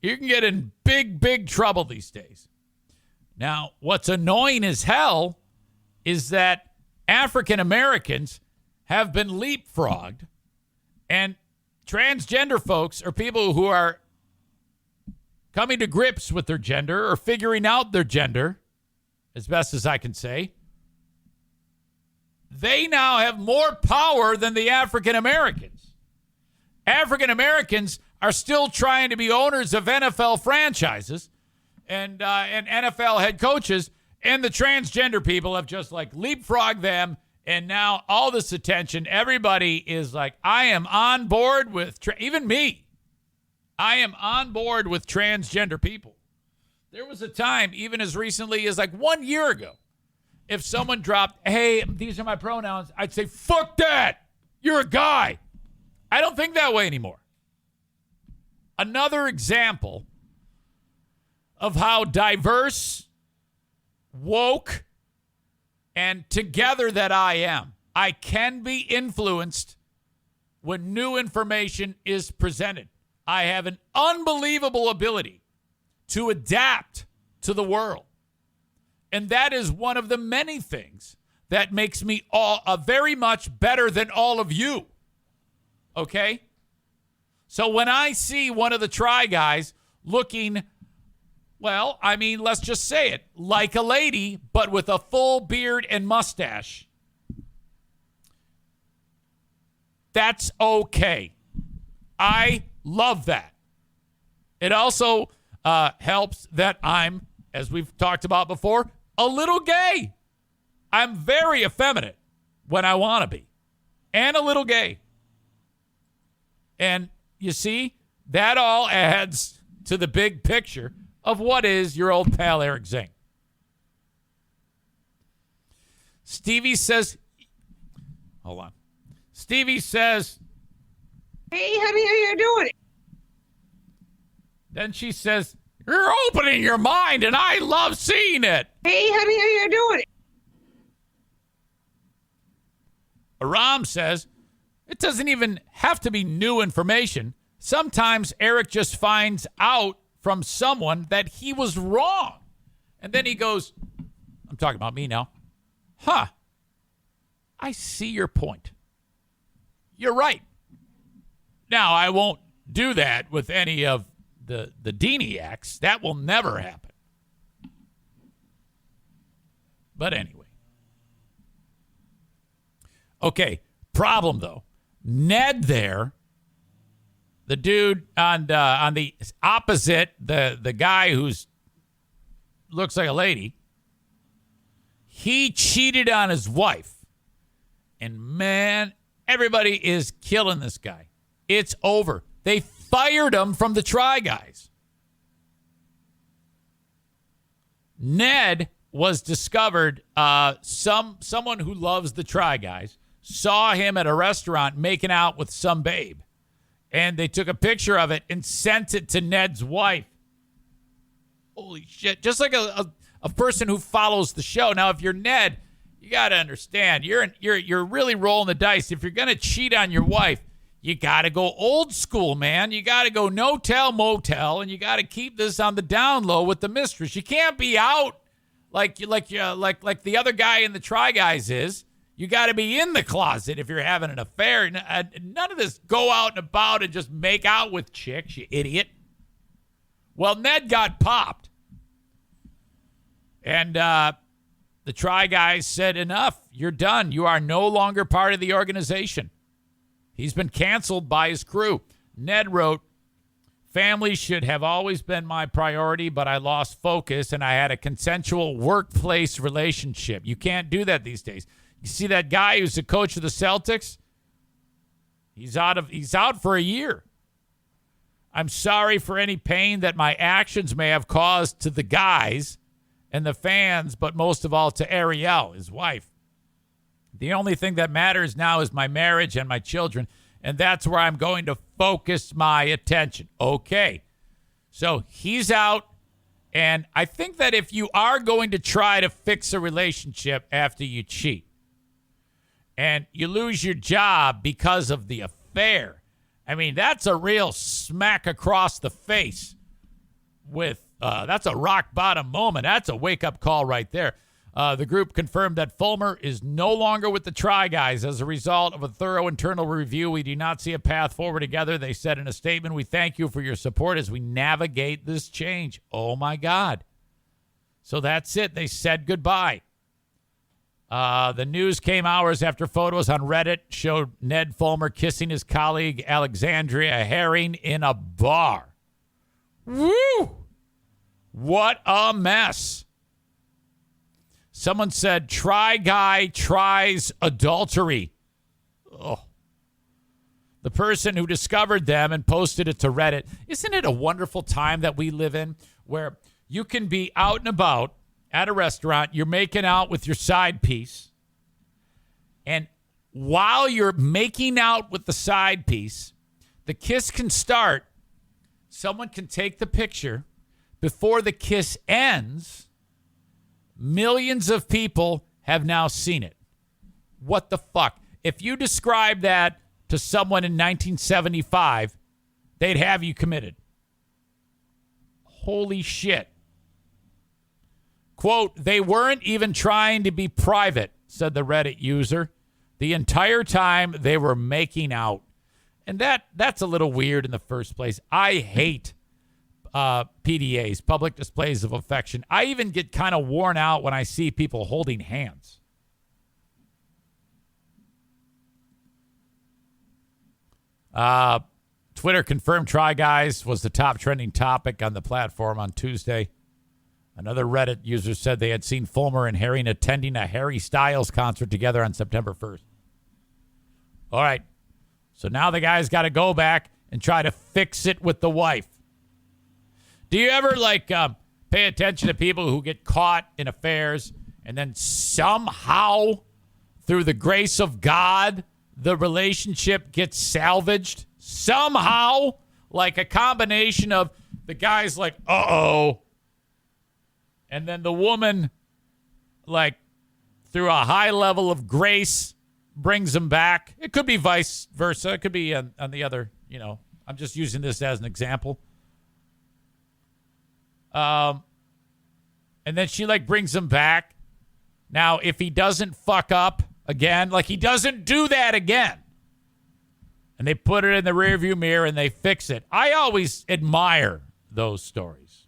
you can get in big, big trouble these days. Now, what's annoying as hell is that African Americans have been leapfrogged, and transgender folks are people who are coming to grips with their gender or figuring out their gender, as best as I can say. They now have more power than the African Americans. African Americans are still trying to be owners of NFL franchises and NFL head coaches, and the transgender people have just leapfrogged them. And now all this attention, everybody is like, I am on board with, even me, I am on board with transgender people. There was a time, even as recently as 1 year ago, if someone dropped, hey, these are my pronouns, I'd say, fuck that. You're a guy. I don't think that way anymore. Another example of how diverse, woke, and together that I am. I can be influenced when new information is presented. I have an unbelievable ability to adapt to the world. And that is one of the many things that makes me very much better than all of you. Okay? So when I see one of the Try Guys looking, let's just say it, like a lady, but with a full beard and mustache, that's okay. I love that. It also helps that I'm, as we've talked about before, a little gay. I'm very effeminate when I want to be, and a little gay. And you see, that all adds to the big picture of what is your old pal Eric Zane. Stevie says, hold on. Stevie says, hey, honey, how you doing? Then she says, you're opening your mind, and I love seeing it. Hey, honey, how you doing? Aram says, it doesn't even have to be new information. Sometimes Eric just finds out from someone that he was wrong. And then he goes, I'm talking about me now. Huh. I see your point. You're right. Now, I won't do that with any of the Deniacs. That will never happen. But anyway. Okay, problem though. Ned there, the dude on the opposite, the guy who's looks like a lady, he cheated on his wife. And man, everybody is killing this guy. It's over. They fired him from the Try Guys. Ned was discovered, someone who loves the Try Guys saw him at a restaurant making out with some babe. And they took a picture of it and sent it to Ned's wife. Holy shit. Just like a person who follows the show. Now, if you're Ned, you got to understand, you're really rolling the dice. If you're going to cheat on your wife, you got to go old school, man. You got to go no-tell motel, and you got to keep this on the down low with the mistress. You can't be out like the other guy in the Try Guys is. You got to be in the closet if you're having an affair. None of this go out and about and just make out with chicks, you idiot. Well, Ned got popped. And the Try Guys said, enough. You're done. You are no longer part of the organization. He's been canceled by his crew. Ned wrote, family should have always been my priority, but I lost focus and I had a consensual workplace relationship. You can't do that these days. You see that guy who's the coach of the Celtics? He's out for a year. I'm sorry for any pain that my actions may have caused to the guys and the fans, but most of all to Ariel, his wife. The only thing that matters now is my marriage and my children, and that's where I'm going to focus my attention. Okay. So he's out, and I think that if you are going to try to fix a relationship after you cheat, and you lose your job because of the affair, I mean, that's a real smack across the face with, that's a rock bottom moment. That's a wake up call right there. The group confirmed that Fulmer is no longer with the Try Guys as a result of a thorough internal review. We do not see a path forward together. They said in a statement, we thank you for your support as we navigate this change. Oh my God. So that's it. They said goodbye. The news came hours after photos on Reddit showed Ned Fulmer kissing his colleague Alexandria Herring in a bar. Woo! What a mess. Someone said, Try Guy tries adultery. Oh. The person who discovered them and posted it to Reddit. Isn't it a wonderful time that we live in where you can be out and about at a restaurant, you're making out with your side piece, and while you're making out with the side piece, the kiss can start. Someone can take the picture. Before the kiss ends, millions of people have now seen it. What the fuck? If you describe that to someone in 1975, they'd have you committed. Holy shit. Quote, they weren't even trying to be private, said the Reddit user. The entire time they were making out. And that's a little weird in the first place. I hate PDAs, public displays of affection. I even get kind of worn out when I see people holding hands. Twitter confirmed Try Guys was the top trending topic on the platform on Tuesday. Another Reddit user said they had seen Fulmer and Herring attending a Harry Styles concert together on September 1st. All right. So now the guy's got to go back and try to fix it with the wife. Do you ever pay attention to people who get caught in affairs and then somehow, through the grace of God, the relationship gets salvaged? Somehow, like a combination of the guy's like, uh-oh, and then the woman, like, through a high level of grace, brings him back. It could be vice versa. It could be on the other, I'm just using this as an example. And then she, brings him back. Now, if he doesn't fuck up again, he doesn't do that again, and they put it in the rearview mirror and they fix it. I always admire those stories.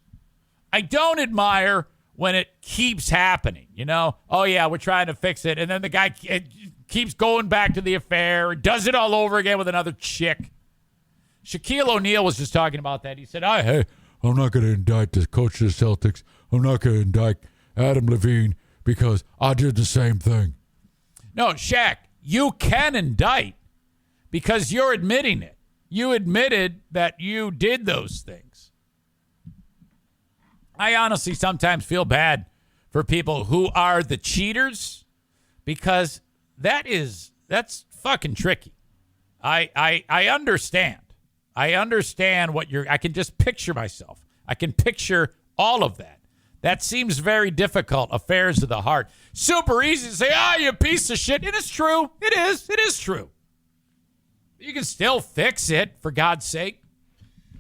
I don't admire when it keeps happening, Oh, yeah, we're trying to fix it. And then the guy keeps going back to the affair, does it all over again with another chick. Shaquille O'Neal was just talking about that. He said, hey, I'm not going to indict the coach of the Celtics. I'm not going to indict Adam Levine because I did the same thing. No, Shaq, you can indict because you're admitting it. You admitted that you did those things. I honestly sometimes feel bad for people who are the cheaters because that's fucking tricky. I understand. I understand I can just picture myself. I can picture all of that. That seems very difficult. Affairs of the heart. Super easy to say, you piece of shit. And it's true. It is. It is true. You can still fix it, for God's sake.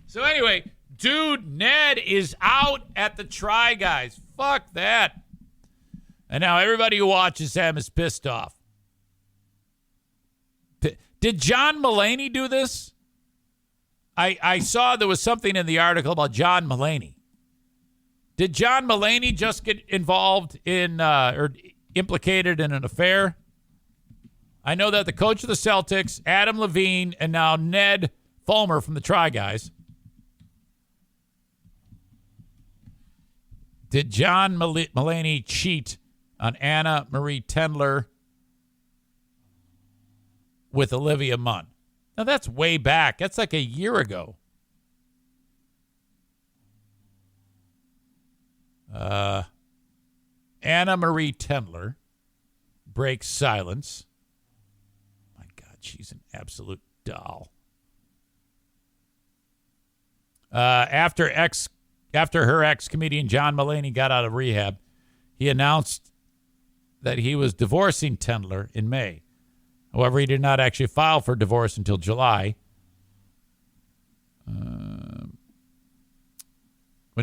So anyway, dude, Ned is out at the Try Guys. Fuck that. And now everybody who watches them is pissed off. Did John Mulaney do this? I saw there was something in the article about John Mulaney. Did John Mulaney just get involved in or implicated in an affair? I know that the coach of the Celtics, Adam Levine, and now Ned Fulmer from the Try Guys. Did John Mulaney cheat on Anna Marie Tendler with Olivia Munn? Now, that's way back. That's like a year ago. Anna Marie Tendler breaks silence. My God, she's an absolute doll. After her ex-comedian John Mulaney got out of rehab, he announced that he was divorcing Tendler in May. However, he did not actually file for divorce until July, when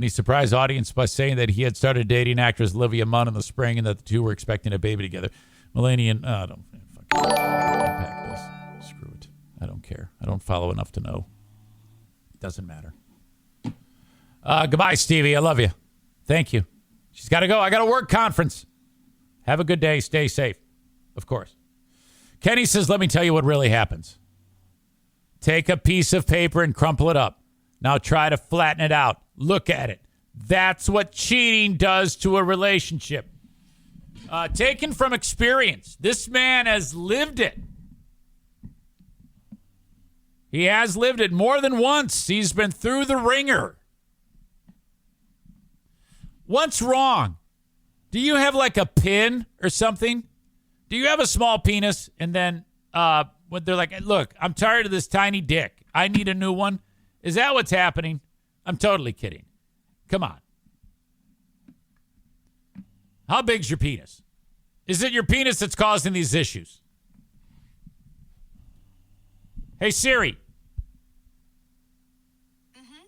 he surprised audience by saying that he had started dating actress Olivia Munn in the spring and that the two were expecting a baby together. Mulaney and don't fucking unpack this. Screw it. I don't care. I don't follow enough to know. It doesn't matter. Goodbye, Stevie. I love you. Thank you. She's got to go. I got a work conference. Have a good day. Stay safe. Of course. Kenny says, let me tell you what really happens. Take a piece of paper and crumple it up. Now try to flatten it out. Look at it. That's what cheating does to a relationship. Taken from experience. This man has lived it. He has lived it more than once. He's been through the ringer. What's wrong? Do you have like a pin or something? Do you have a small penis? And then when they're like, look, I'm tired of this tiny dick. I need a new one. Is that what's happening? I'm totally kidding. Come on. How big's your penis? Is it your penis that's causing these issues? Hey, Siri. Mm-hmm.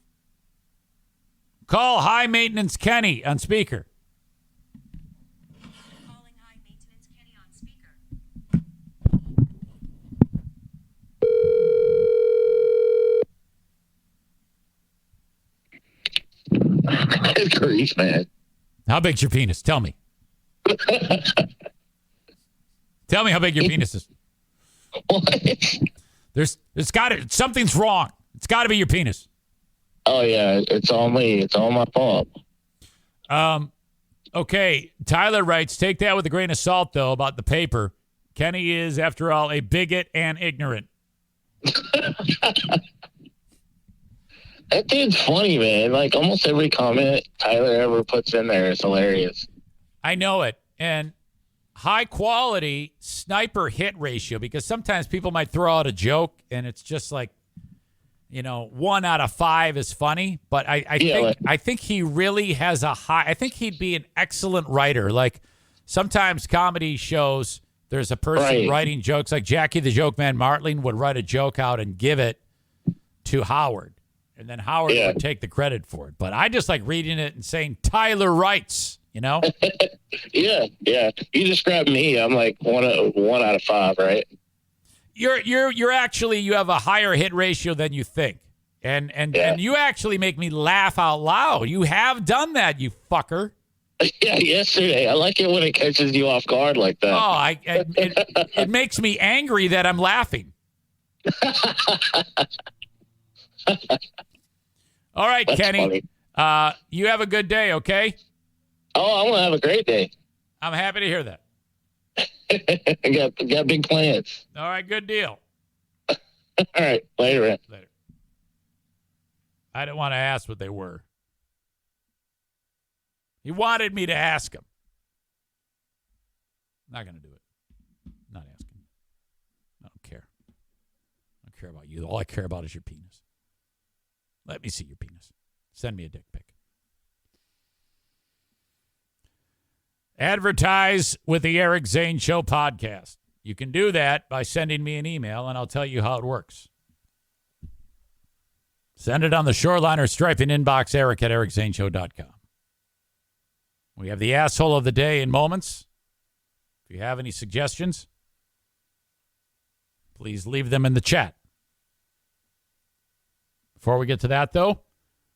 Call High Maintenance Kenny on speaker. Calling High Maintenance Kenny on speaker. Good grief, man. How big's your penis? Tell me. Tell me how big your penis is. What? There's got to, something's wrong. It's got to be your penis. Oh yeah, it's all me. It's all my fault. Okay. Tyler writes, take that with a grain of salt though about the paper. Kenny is, after all, a bigot and ignorant. That dude's funny, man. Like, almost every comment Tyler ever puts in there is hilarious. I know it. And high quality sniper hit ratio, because sometimes people might throw out a joke and it's just like, 1 out of 5 is funny. But I think he really has a high. I think he'd be an excellent writer. Like sometimes comedy shows, there's a person writing jokes, like Jackie the Joke Man Martling would write a joke out and give it to Howard. And then Howard would take the credit for it. But I just like reading it and saying, Tyler writes, Yeah. You describe me. I'm like 1 out of 5, right? You're actually, you have a higher hit ratio than you think. And you actually make me laugh out loud. You have done that, you fucker. Yeah, yesterday. I like it when it catches you off guard like that. Oh, it makes me angry that I'm laughing. All right, that's Kenny. Funny. You have a good day, okay? Oh, I'm going to have a great day. I'm happy to hear that. I got big plans. All right, good deal. All right, later. Later. I didn't want to ask what they were. He wanted me to ask him. Not going to do it. Not asking. I don't care. I don't care about you. All I care about is your penis. Let me see your penis. Send me a dick pic. Advertise with the Eric Zane Show Podcast. You can do that by sending me an email, and I'll tell you how it works. Send it on the Shoreline or Striping inbox, Eric at ericzaneshow.com. We have the asshole of the day in moments. If you have any suggestions, please leave them in the chat. Before we get to that, though,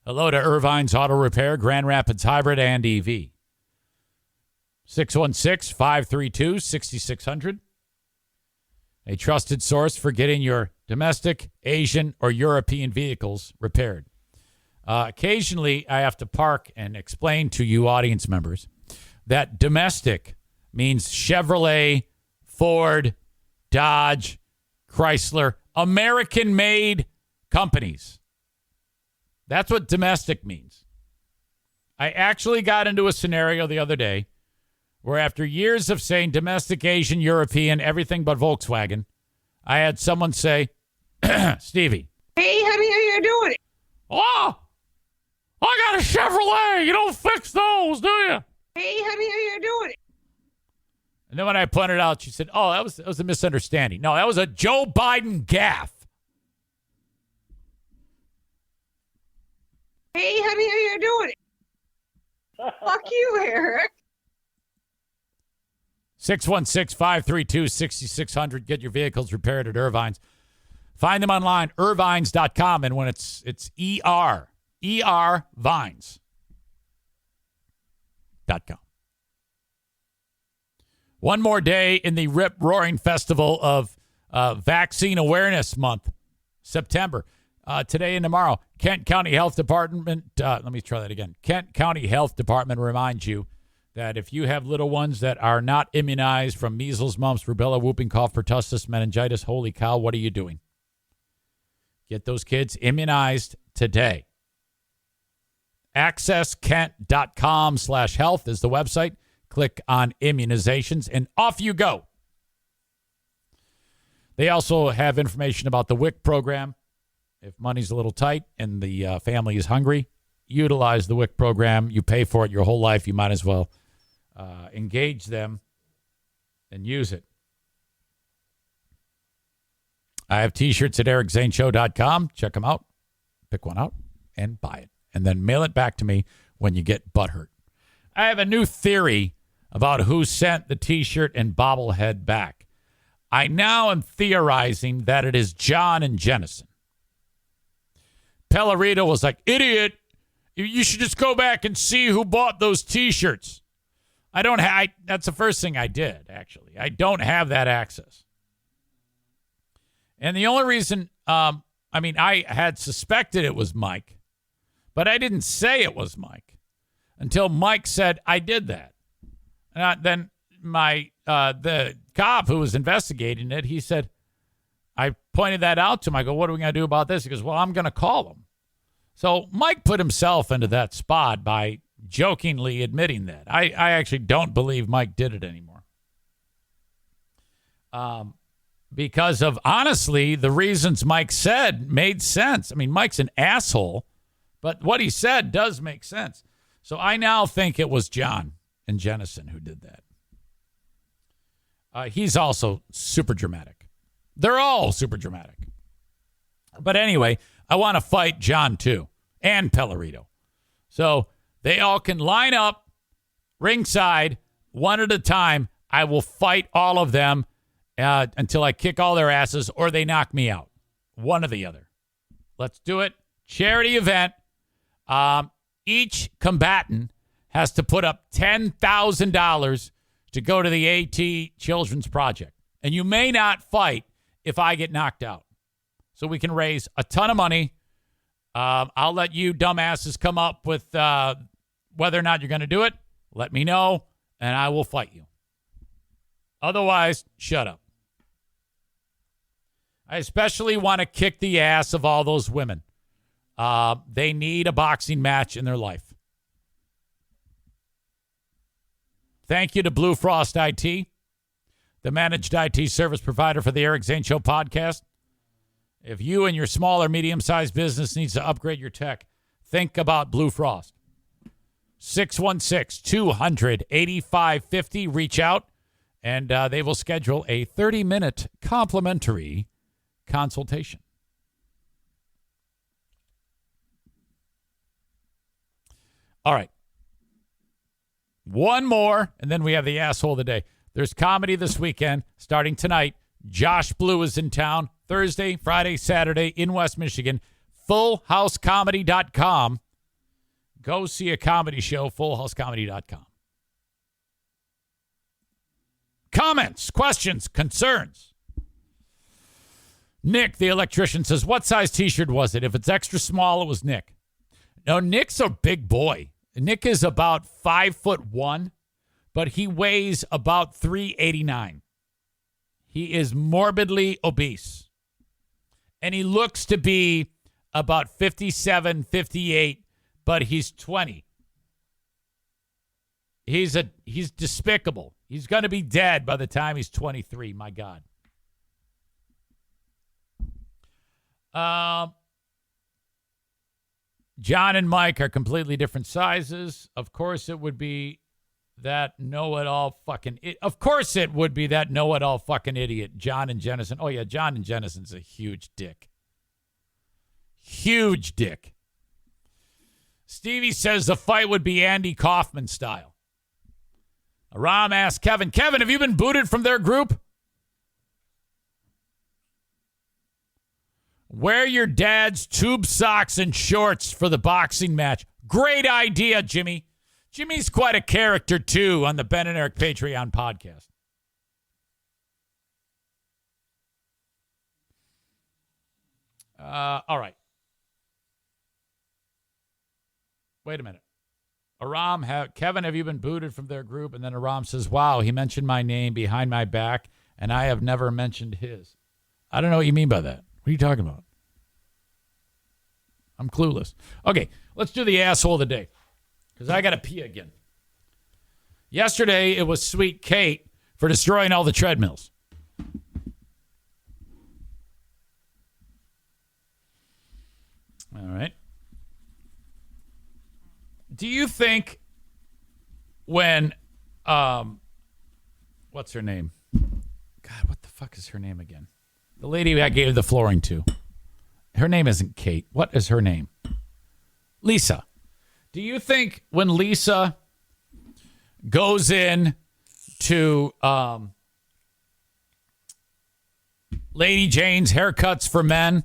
hello to Irvine's Auto Repair, Grand Rapids Hybrid and EV. 616-532-6600. A trusted source for getting your domestic, Asian, or European vehicles repaired. Occasionally, I have to park and explain to you audience members that domestic means Chevrolet, Ford, Dodge, Chrysler, American-made companies. That's what domestic means. I actually got into a scenario the other day where after years of saying domestic, Asian, European, everything but Volkswagen, I had someone say, Stevie. Hey, honey, how you doing? Oh, I got a Chevrolet. You don't fix those, do you? Hey, honey, how you doing? And then when I pointed out, she said, oh, that was a misunderstanding. No, that was a Joe Biden gaffe. Hey, honey, how you doing? Fuck you, Eric. 616-532-6600. Get your vehicles repaired at Irvine's. Find them online, irvines.com. And when it's ER vines.com. One more day in the rip-roaring festival of Vaccine Awareness Month, September. Today and tomorrow, Kent County Health Department, let me try that again. Kent County Health Department reminds you that if you have little ones that are not immunized from measles, mumps, rubella, whooping cough, pertussis, meningitis, holy cow, what are you doing? Get those kids immunized today. accesskent.com/health is the website. Click on immunizations, and off you go. They also have information about the WIC program. If money's a little tight and the family is hungry, utilize the WIC program. You pay for it your whole life. You might as well engage them and use it. I have T-shirts at ericzaneshow.com. Check them out. Pick one out and buy it. And then mail it back to me when you get butthurt. I have a new theory about who sent the T-shirt and bobblehead back. I now am theorizing that it is John and Jennison. Pellerito was like, idiot, you should just go back and see who bought those T-shirts. That's the first thing I did, actually. I don't have that access. And the only reason, I had suspected it was Mike, but I didn't say it was Mike until Mike said I did that. And then the cop who was investigating it, he said, I pointed that out to him. I go, what are we going to do about this? He goes, well, I'm going to call him. So Mike put himself into that spot by jokingly admitting that. I actually don't believe Mike did it anymore. Because of, honestly, the reasons Mike said made sense. I mean, Mike's an asshole, but what he said does make sense. So I now think it was John and Jennison who did that. He's also super dramatic. They're all super dramatic. But anyway, I want to fight John too, and Pellerito. So they all can line up ringside one at a time. I will fight all of them until I kick all their asses or they knock me out. One or the other. Let's do it. Charity event. Each combatant has to put up $10,000 to go to the AT Children's Project. And you may not fight if I get knocked out. So we can raise a ton of money. I'll let you dumbasses come up with whether or not you're going to do it. Let me know, and I will fight you. Otherwise, shut up. I especially want to kick the ass of all those women. They need a boxing match in their life. Thank you to Blue Frost IT, the managed IT service provider for the Eric Zane Show podcast. If you and your small or medium-sized business needs to upgrade your tech, think about Blue Frost. 616-200-8550. Reach out, and they will schedule a 30-minute complimentary consultation. All right. One more, and then we have the asshole of the day. There's comedy this weekend, starting tonight. Josh Blue is in town Thursday, Friday, Saturday in West Michigan. FullHouseComedy.com. Go see a comedy show, FullHouseComedy.com. Comments, questions, concerns. Nick, the electrician, says, what size T-shirt was it? If it's extra small, it was Nick. No, Nick's a big boy. Nick is about 5'1", but he weighs about 389. He is morbidly obese. And he looks to be about 57, 58, but he's 20. He's despicable. He's going to be dead by the time he's 23, my God. John and Mike are completely different sizes. Of course, it would be that know-it-all fucking... Of course it would be that know-it-all fucking idiot, John and Jennison. Oh, yeah, John and Jennison's a huge dick. Huge dick. Stevie says the fight would be Andy Kaufman style. Aram asks Kevin, have you been booted from their group? Wear your dad's tube socks and shorts for the boxing match. Great idea, Jimmy. Jimmy's quite a character, too, on the Ben and Eric Patreon podcast. All right. Wait a minute. Kevin, have you been booted from their group? And then Aram says, wow, he mentioned my name behind my back, and I have never mentioned his. I don't know what you mean by that. What are you talking about? I'm clueless. Okay, let's do the asshole of the day, because I got to pee again. Yesterday, it was Sweet Kate for destroying all the treadmills. All right. Do you think when, what's her name? God, what the fuck is her name again? The lady I gave the flooring to. Her name isn't Kate. What is her name? Lisa. Do you think when Lisa goes in to Lady Jane's Haircuts for Men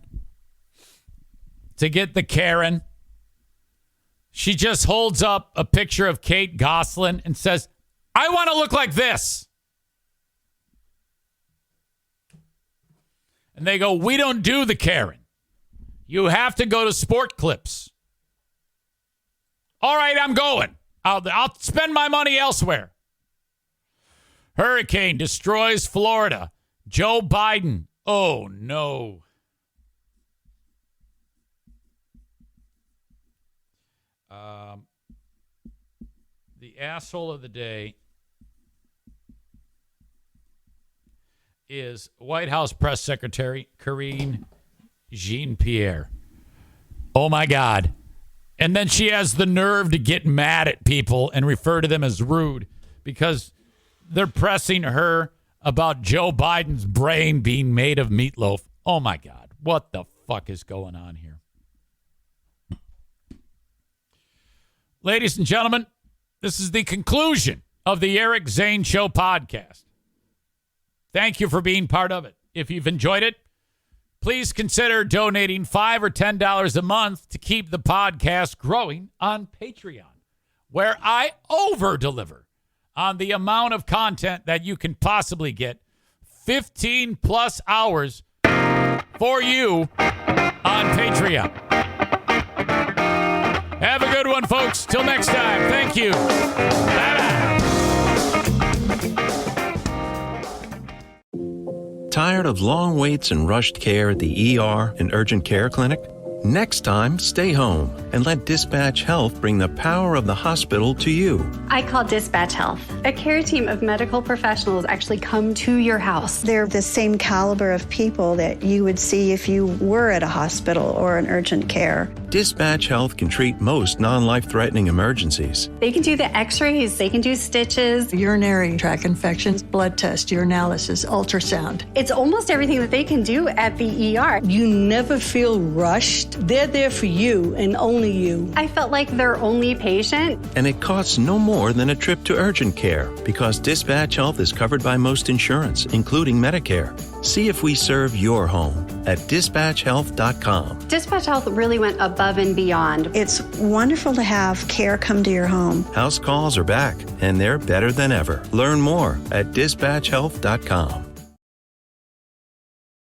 to get the Karen, she just holds up a picture of Kate Gosselin and says, I want to look like this. And they go, we don't do the Karen. You have to go to Sport Clips. All right, I'm going. I'll spend my money elsewhere. Hurricane destroys Florida. Joe Biden. Oh, no. The asshole of the day is White House Press Secretary Karine Jean-Pierre. Oh, my God. And then she has the nerve to get mad at people and refer to them as rude because they're pressing her about Joe Biden's brain being made of meatloaf. Oh, my God. What the fuck is going on here? Ladies and gentlemen, this is the conclusion of the Eric Zane Show Podcast. Thank you for being part of it. If you've enjoyed it, please consider donating $5 or $10 a month to keep the podcast growing on Patreon, where I over-deliver on the amount of content that you can possibly get. 15 plus hours for you on Patreon. Have a good one, folks. Till next time. Thank you. Bye-bye. Tired of long waits and rushed care at the ER and urgent care clinic? Next time, stay home and let Dispatch Health bring the power of the hospital to you. I call Dispatch Health. A care team of medical professionals actually come to your house. They're the same caliber of people that you would see if you were at a hospital or an urgent care. Dispatch Health can treat most non-life-threatening emergencies. They can do the x-rays, they can do stitches. Urinary tract infections, blood test, urinalysis, ultrasound. It's almost everything that they can do at the ER. You never feel rushed. They're there for you and only you. I felt like their only patient. And it costs no more than a trip to urgent care because Dispatch Health is covered by most insurance, including Medicare. See if we serve your home at dispatchhealth.com. Dispatch Health really went above and beyond. It's wonderful to have care come to your home. House calls are back, and they're better than ever. Learn more at dispatchhealth.com.